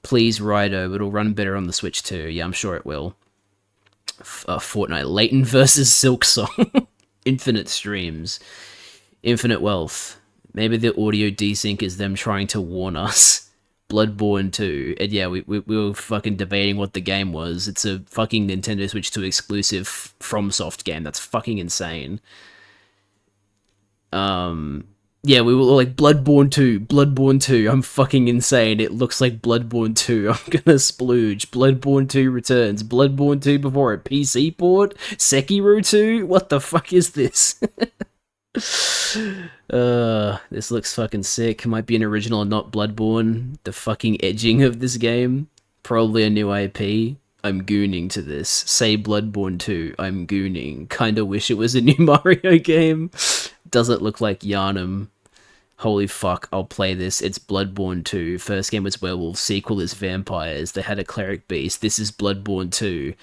Please, Rido, it'll run better on the Switch 2. Yeah, I'm sure it will. Fortnite. Leighton versus Silksong. Infinite streams. Infinite wealth. Maybe the audio desync is them trying to warn us. Bloodborne 2. And yeah, we were fucking debating what the game was. It's a fucking Nintendo Switch 2 exclusive FromSoft game. That's fucking insane. Yeah, we were like, Bloodborne 2, I'm fucking insane, it looks like Bloodborne 2, I'm gonna splooge, Bloodborne 2 returns, Bloodborne 2 before a PC port, Sekiro 2, what the fuck is this? This looks fucking sick, might be an original and not Bloodborne, the fucking edging of this game, probably a new IP, I'm gooning to this, say Bloodborne 2, I'm gooning, kinda wish it was a new Mario game. Doesn't look like Yharnam. Holy fuck, I'll play this. It's Bloodborne 2. First game was werewolves, sequel is vampires. They had a cleric beast. This is Bloodborne 2.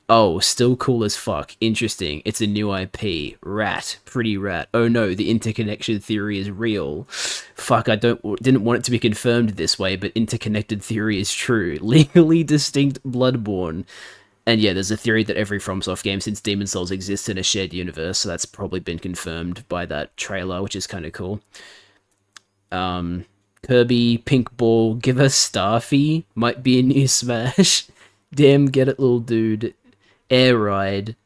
Oh, still cool as fuck. Interesting. It's a new IP. Rat. Pretty rat. Oh no, the interconnection theory is real. Fuck, I didn't want it to be confirmed this way, but interconnected theory is true. Legally distinct Bloodborne. And yeah, there's a theory that every FromSoft game since Demon's Souls exists in a shared universe, so that's probably been confirmed by that trailer, which is kind of cool. Kirby, Pink Ball, give us Starfy, might be a new Smash. Damn, get it, little dude. Air Ride.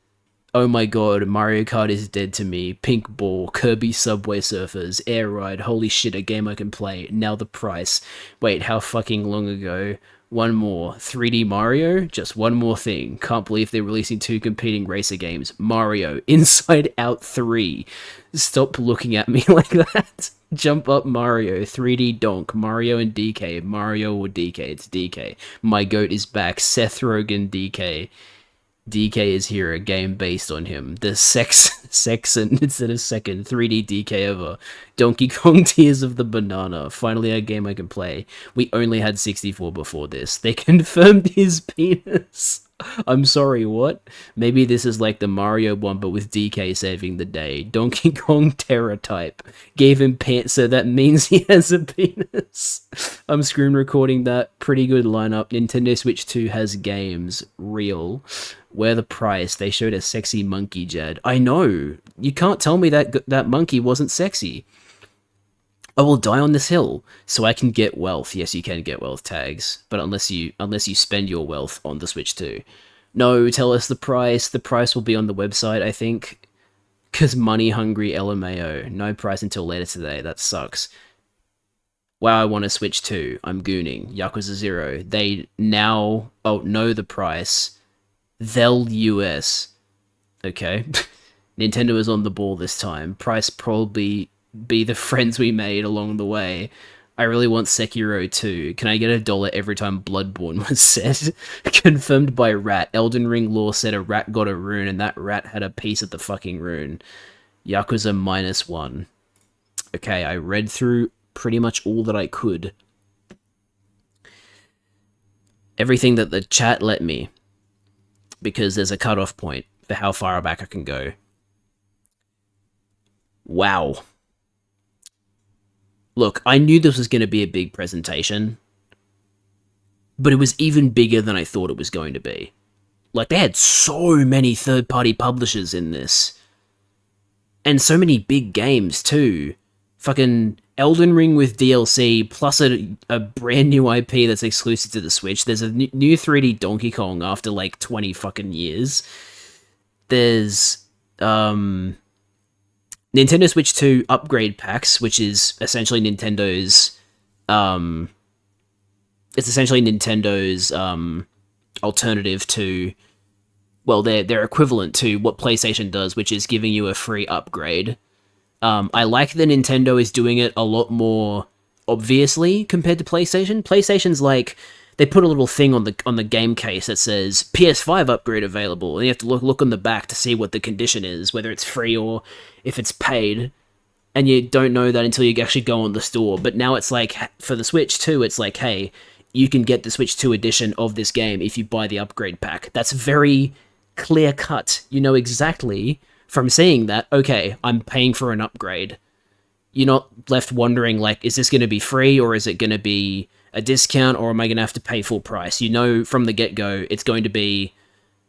Oh my god, Mario Kart is dead to me. Pink Ball, Kirby Subway Surfers, Air Ride, holy shit, a game I can play. Now the price. Wait, how fucking long ago? One more. 3D Mario? Just one more thing. Can't believe they're releasing 2 competing racer games. Mario, Inside Out 3. Stop looking at me like that. Jump Up Mario, 3D Donk, Mario and DK. Mario or DK? It's DK. My Goat is back. Seth Rogen, DK. DK is here, a game based on him. The Sexon instead of second. 3D DK ever. Donkey Kong Tears of the Banana. Finally a game I can play. We only had 64 before this. They confirmed his penis. I'm sorry, what? Maybe this is like the Mario one, but with DK saving the day. Donkey Kong Terror type. Gave him pants, so that means he has a penis. I'm screen recording that. Pretty good lineup. Nintendo Switch 2 has games. Real. Where the price? They showed a sexy monkey, Jed. I know. You can't tell me that monkey wasn't sexy. I will die on this hill, so I can get wealth. Yes, you can get wealth tags, but unless you spend your wealth on the Switch 2. No, tell us the price. The price will be on the website, I think. Cause money hungry LMAO. No price until later today. That sucks. Wow, I want a Switch 2. I'm gooning. Yakuza 0. They now know the price. They'll US. Okay. Nintendo is on the ball this time. Price probably be the friends we made along the way. I really want Sekiro 2. Can I get $1 every time Bloodborne was said? Confirmed by Rat. Elden Ring lore said a rat got a rune and that rat had a piece of the fucking rune. Yakuza -1. Okay, I read through pretty much all that I could. Everything that the chat let me. Because there's a cutoff point for how far back I can go. Wow. Look, I knew this was going to be a big presentation, but it was even bigger than I thought it was going to be. Like, they had so many third-party publishers in this. And so many big games, too. Fucking Elden Ring with DLC, plus a brand new IP that's exclusive to the Switch. There's a new 3D Donkey Kong after, like, 20 fucking years. There's, Nintendo Switch 2 upgrade packs, which is essentially Nintendo's, alternative to, well, they're equivalent to what PlayStation does, which is giving you a free upgrade. I like that Nintendo is doing it a lot more obviously compared to PlayStation. PlayStation's like, they put a little thing on the game case that says PS5 upgrade available, and you have to look on the back to see what the condition is, whether it's free or if it's paid, and you don't know that until you actually go on the store. But now it's like, for the Switch 2, it's like, hey, you can get the Switch 2 edition of this game if you buy the upgrade pack. That's very clear cut. You know exactly from seeing that, okay, I'm paying for an upgrade. you're not left wondering, like, is this going to be free, or is it going to be a discount, or am I going to have to pay full price? You know from the get-go it's going to be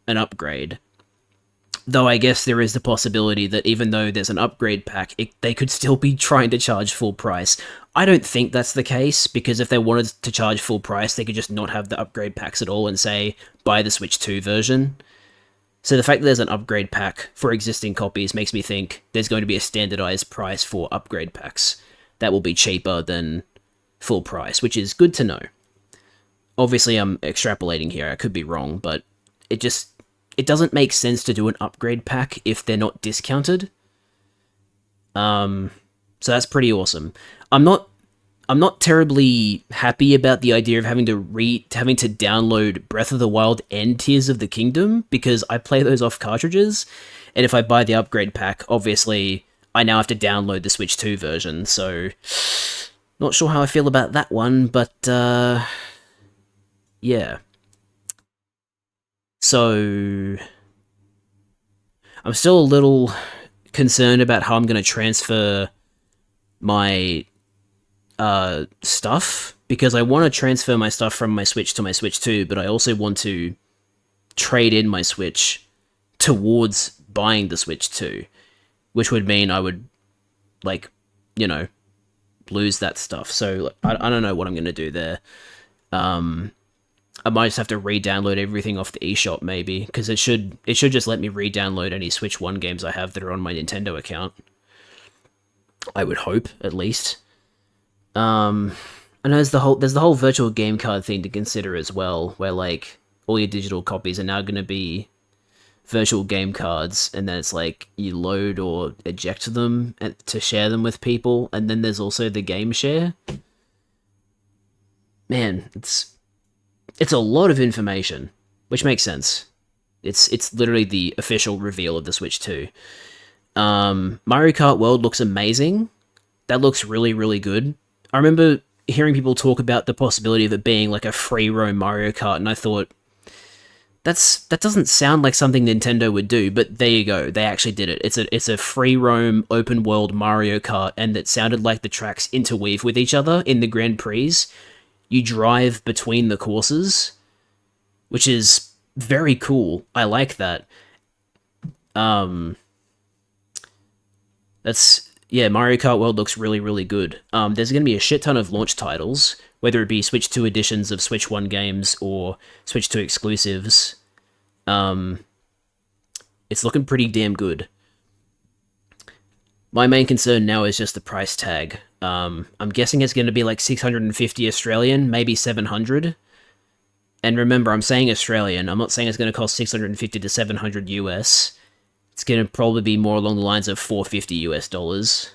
an upgrade. Though I guess there is the possibility that even though there's an upgrade pack, they could still be trying to charge full price. I don't think that's the case, because if they wanted to charge full price, they could just not have the upgrade packs at all and say, buy the Switch 2 version. So the fact that there's an upgrade pack for existing copies makes me think there's going to be a standardized price for upgrade packs that will be cheaper than full price, which is good to know. Obviously, I'm extrapolating here, I could be wrong, but it doesn't make sense to do an upgrade pack if they're not discounted. So that's pretty awesome. I'm not terribly happy about the idea of having to download Breath of the Wild and Tears of the Kingdom, because I play those off cartridges, and if I buy the upgrade pack, obviously I now have to download the Switch 2 version, so not sure how I feel about that one, but yeah. So I'm still a little concerned about how I'm going to transfer my stuff, because I want to transfer my stuff from my Switch to my Switch 2, but I also want to trade in my Switch towards buying the Switch 2, which would mean I would, like, you know, lose that stuff. So I don't know what I'm going to do there. I might just have to re-download everything off the eShop, maybe, because it should just let me re-download any Switch 1 games I have that are on my Nintendo account. I would hope, at least. I know there's the whole virtual game card thing to consider as well, where, like, all your digital copies are now going to be virtual game cards, and then it's like you load or eject them to share them with people, and then there's also the game share. Man, it's a lot of information, which makes sense. It's literally the official reveal of the Switch 2. Mario Kart World looks amazing. That looks really, really good. I remember hearing people talk about the possibility of it being like a free roam Mario Kart, and I thought, that doesn't sound like something Nintendo would do, but there you go, they actually did it. It's a free roam open world Mario Kart, and it sounded like the tracks interweave with each other in the Grand Prix. You drive between the courses, which is very cool. I like that. Yeah, Mario Kart World looks really, really good. There's going to be a shit ton of launch titles, whether it be Switch 2 editions of Switch 1 games or Switch 2 exclusives. It's looking pretty damn good. My main concern now is just the price tag. I'm guessing it's going to be like 650 Australian, maybe 700. And remember, I'm saying Australian. I'm not saying it's going to cost 650 to 700 US. It's going to probably be more along the lines of $450 US.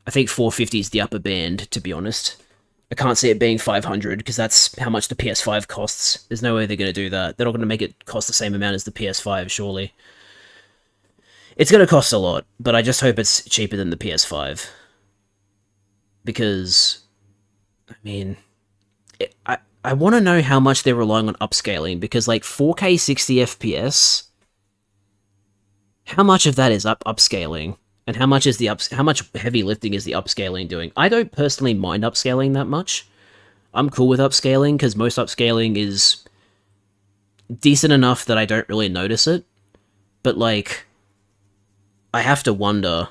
I think 450 is the upper band, to be honest. I can't see it being 500, because that's how much the PS5 costs. There's no way they're going to do that. They're not going to make it cost the same amount as the PS5, surely. It's going to cost a lot, but I just hope it's cheaper than the PS5. Because, I mean, I want to know how much they're relying on upscaling, because, like, 4K 60 FPS, how much of that is upscaling? And how much is how much heavy lifting is the upscaling doing? I don't personally mind upscaling that much. I'm cool with upscaling, because most upscaling is decent enough that I don't really notice it. But, like, I have to wonder,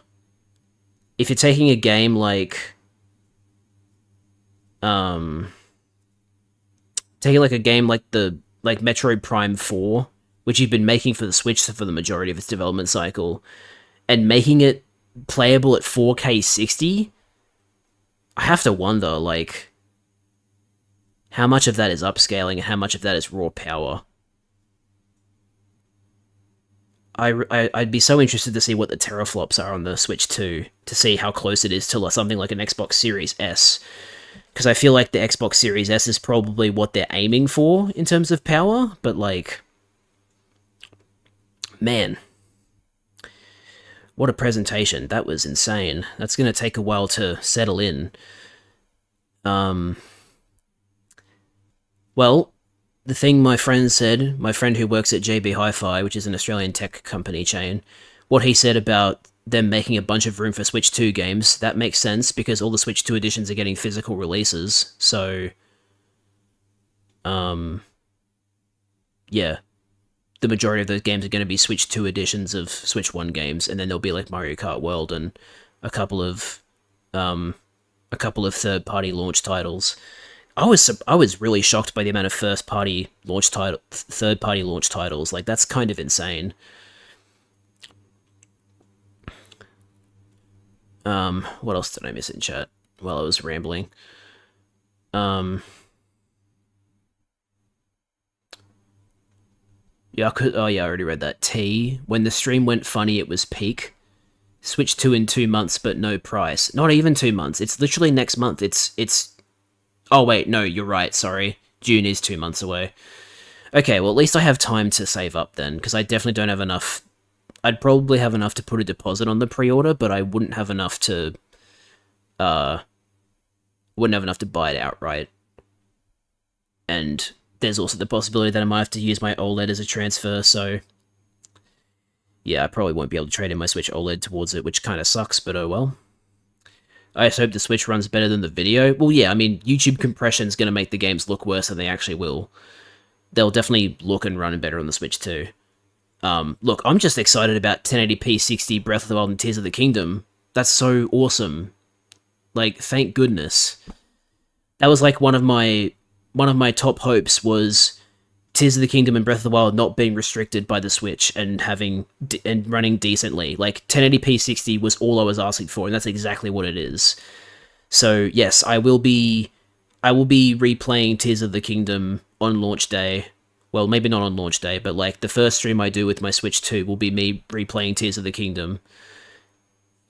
if you're taking a game like, taking like a game like Metroid Prime 4, which you've been making for the Switch for the majority of its development cycle, and making it playable at 4K 60, I have to wonder, like, how much of that is upscaling and how much of that is raw power. I'd be so interested to see what the teraflops are on the Switch 2, to see how close it is to something like an Xbox Series S. Because I feel like the Xbox Series S is probably what they're aiming for in terms of power, but, like, man, what a presentation. That was insane. That's going to take a while to settle in. Well, the thing my friend said, my friend who works at JB Hi-Fi, which is an Australian tech company chain, what he said about them making a bunch of room for Switch 2 games. That makes sense because all the Switch 2 editions are getting physical releases. So, yeah, the majority of those games are going to be Switch 2 editions of Switch 1 games, and then there'll be like Mario Kart World and a couple of third-party launch titles. I was really shocked by the amount of third-party launch titles. Like, that's kind of insane. What else did I miss in chat while I was rambling? Yeah, I already read that. T. When the stream went funny, it was peak. Switch 2 in 2 months, but no price. Not even 2 months. It's literally next month. It's... Oh, wait, no, you're right, sorry. June is 2 months away. Okay, well, at least I have time to save up then, because I definitely don't have enough... I'd probably have enough to put a deposit on the pre-order, but I wouldn't have enough to... buy it outright. And there's also the possibility that I might have to use my OLED as a transfer, so... Yeah, I probably won't be able to trade in my Switch OLED towards it, which kind of sucks, but oh well. I just hope the Switch runs better than the video. Well, yeah, I mean, YouTube compression's going to make the games look worse than they actually will. They'll definitely look and run better on the Switch too. Look, I'm just excited about 1080p 60 Breath of the Wild and Tears of the Kingdom. That's so awesome. Like, thank goodness. That was like one of my top hopes was Tears of the Kingdom and Breath of the Wild not being restricted by the Switch and running decently. Like, 1080p 60 was all I was asking for, and that's exactly what it is. So, yes, I will be replaying Tears of the Kingdom on launch day. Well, maybe not on launch day, but like the first stream I do with my Switch 2 will be me replaying Tears of the Kingdom.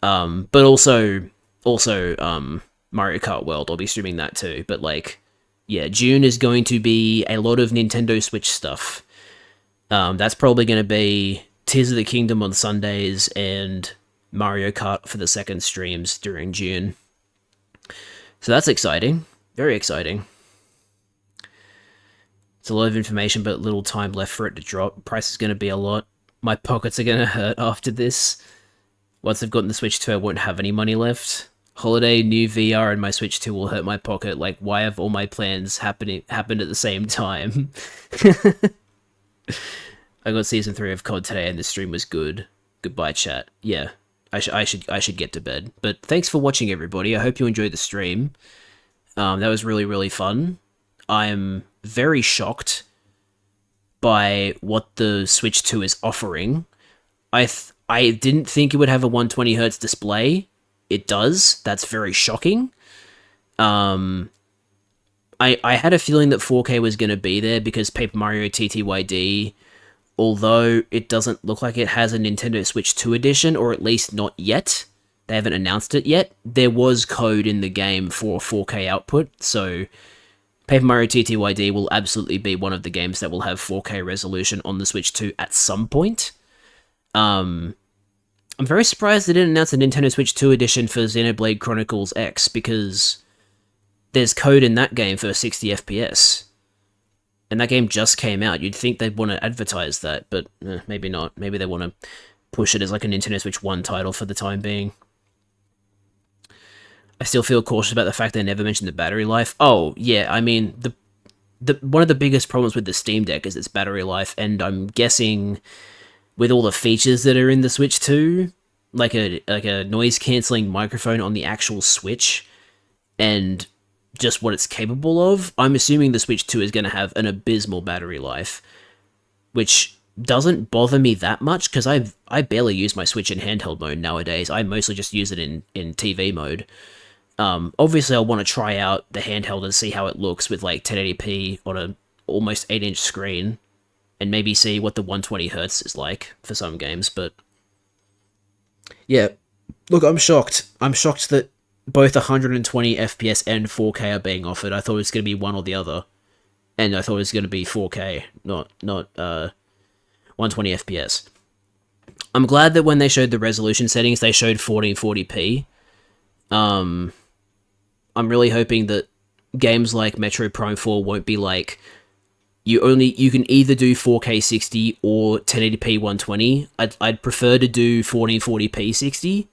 But also Mario Kart World, I'll be streaming that too. But like, yeah, June is going to be a lot of Nintendo Switch stuff. That's probably going to be Tears of the Kingdom on Sundays and Mario Kart for the second streams during June. So that's exciting. Very exciting. It's a lot of information, but little time left for it to drop. Price is going to be a lot. My pockets are going to hurt after this. Once I've gotten the Switch 2, I won't have any money left. Holiday, new VR, and my Switch 2 will hurt my pocket. Like, why have all my plans happened at the same time? I got Season 3 of COD today, and the stream was good. Goodbye, chat. Yeah, I should get to bed. But thanks for watching, everybody. I hope you enjoyed the stream. That was really, really fun. I'm very shocked by what the Switch 2 is offering. I didn't think it would have a 120Hz display. It does. That's very shocking. I had a feeling that 4K was going to be there because Paper Mario TTYD, although it doesn't look like it has a Nintendo Switch 2 edition, or at least not yet. They haven't announced it yet. There was code in the game for 4K output, so Paper Mario TTYD will absolutely be one of the games that will have 4K resolution on the Switch 2 at some point. I'm very surprised they didn't announce a Nintendo Switch 2 edition for Xenoblade Chronicles X, because there's code in that game for 60 FPS. And that game just came out. You'd think they'd want to advertise that, but maybe not. Maybe they want to push it as like a Nintendo Switch 1 title for the time being. I still feel cautious about the fact they never mentioned the battery life. Oh, yeah, I mean, the one of the biggest problems with the Steam Deck is its battery life, and I'm guessing with all the features that are in the Switch 2, like a noise-cancelling microphone on the actual Switch, and just what it's capable of, I'm assuming the Switch 2 is going to have an abysmal battery life, which doesn't bother me that much, because I barely use my Switch in handheld mode nowadays. I mostly just use it in TV mode. Obviously, I'll want to try out the handheld and see how it looks with like 1080p on a almost 8-inch screen, and maybe see what the 120Hz is like for some games, but yeah, look, I'm shocked. I'm shocked that both 120 FPS and 4K are being offered. I thought it was going to be one or the other, and I thought it was going to be 4K, not 120 FPS. I'm glad that when they showed the resolution settings, they showed 1440p. I'm really hoping that games like Metro Prime 4 won't be like you can either do 4K 60 or 1080p 120. I'd prefer to do 1440p 60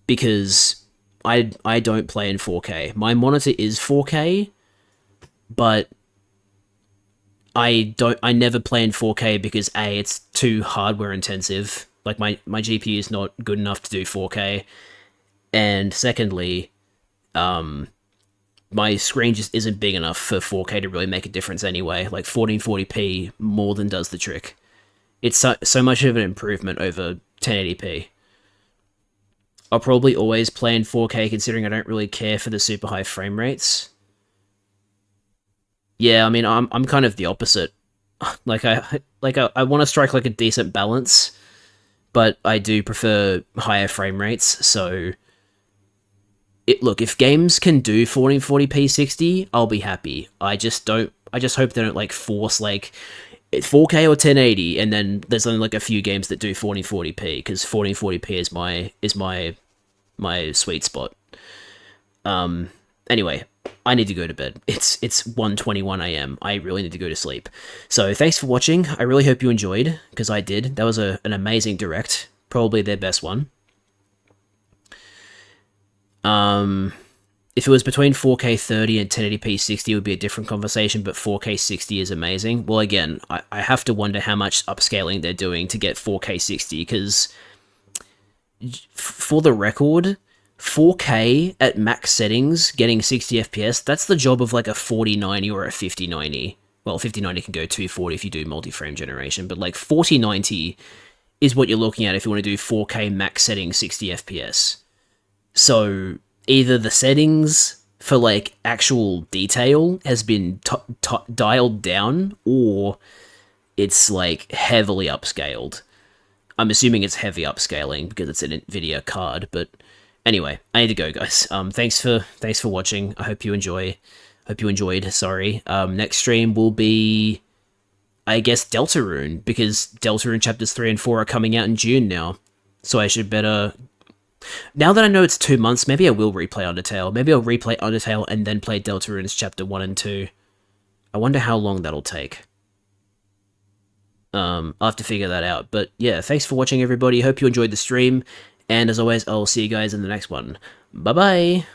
because I don't play in 4K. My monitor is 4K, but I never play in 4K because A, it's too hardware intensive. Like my GPU is not good enough to do 4K. And secondly, my screen just isn't big enough for 4K to really make a difference anyway. Like 1440p more than does the trick. It's so much of an improvement over 1080p. I'll probably always play in 4K considering I don't really care for the super high frame rates. Yeah, I mean, I'm kind of the opposite. Like I want to strike like a decent balance, but I do prefer higher frame rates. So, look, if games can do 1440p 60, I'll be happy. I just hope they don't like force like 4K or 1080, and then there's only like a few games that do 1440p because 1440p is my sweet spot. Anyway, I need to go to bed. It's 1:21 AM. I really need to go to sleep. So thanks for watching. I really hope you enjoyed, because I did. That was an amazing direct. Probably their best one. If it was between 4K 30 and 1080p 60, it would be a different conversation, but 4K 60 is amazing. Well, again, I have to wonder how much upscaling they're doing to get 4K 60, because for the record, 4K at max settings, getting 60 FPS, that's the job of like a 4090 or a 5090. Well, 5090 can go 240 if you do multi-frame generation, but like 4090 is what you're looking at if you want to do 4K max settings 60 FPS. So either the settings for like actual detail has been dialed down, or it's like heavily upscaled. I'm assuming it's heavy upscaling because it's an NVIDIA card, but anyway, I need to go, guys. Thanks for watching. I hope you enjoyed. Sorry. Next stream will be, I guess, Deltarune, because Deltarune chapters 3 and 4 are coming out in June now. So I should better. Now that I know it's 2 months, maybe I will replay Undertale. Maybe I'll replay Undertale and then play Deltarune's chapter 1 and 2. I wonder how long that'll take. I'll have to figure that out. But yeah, thanks for watching, everybody. Hope you enjoyed the stream. And as always, I'll see you guys in the next one. Bye-bye!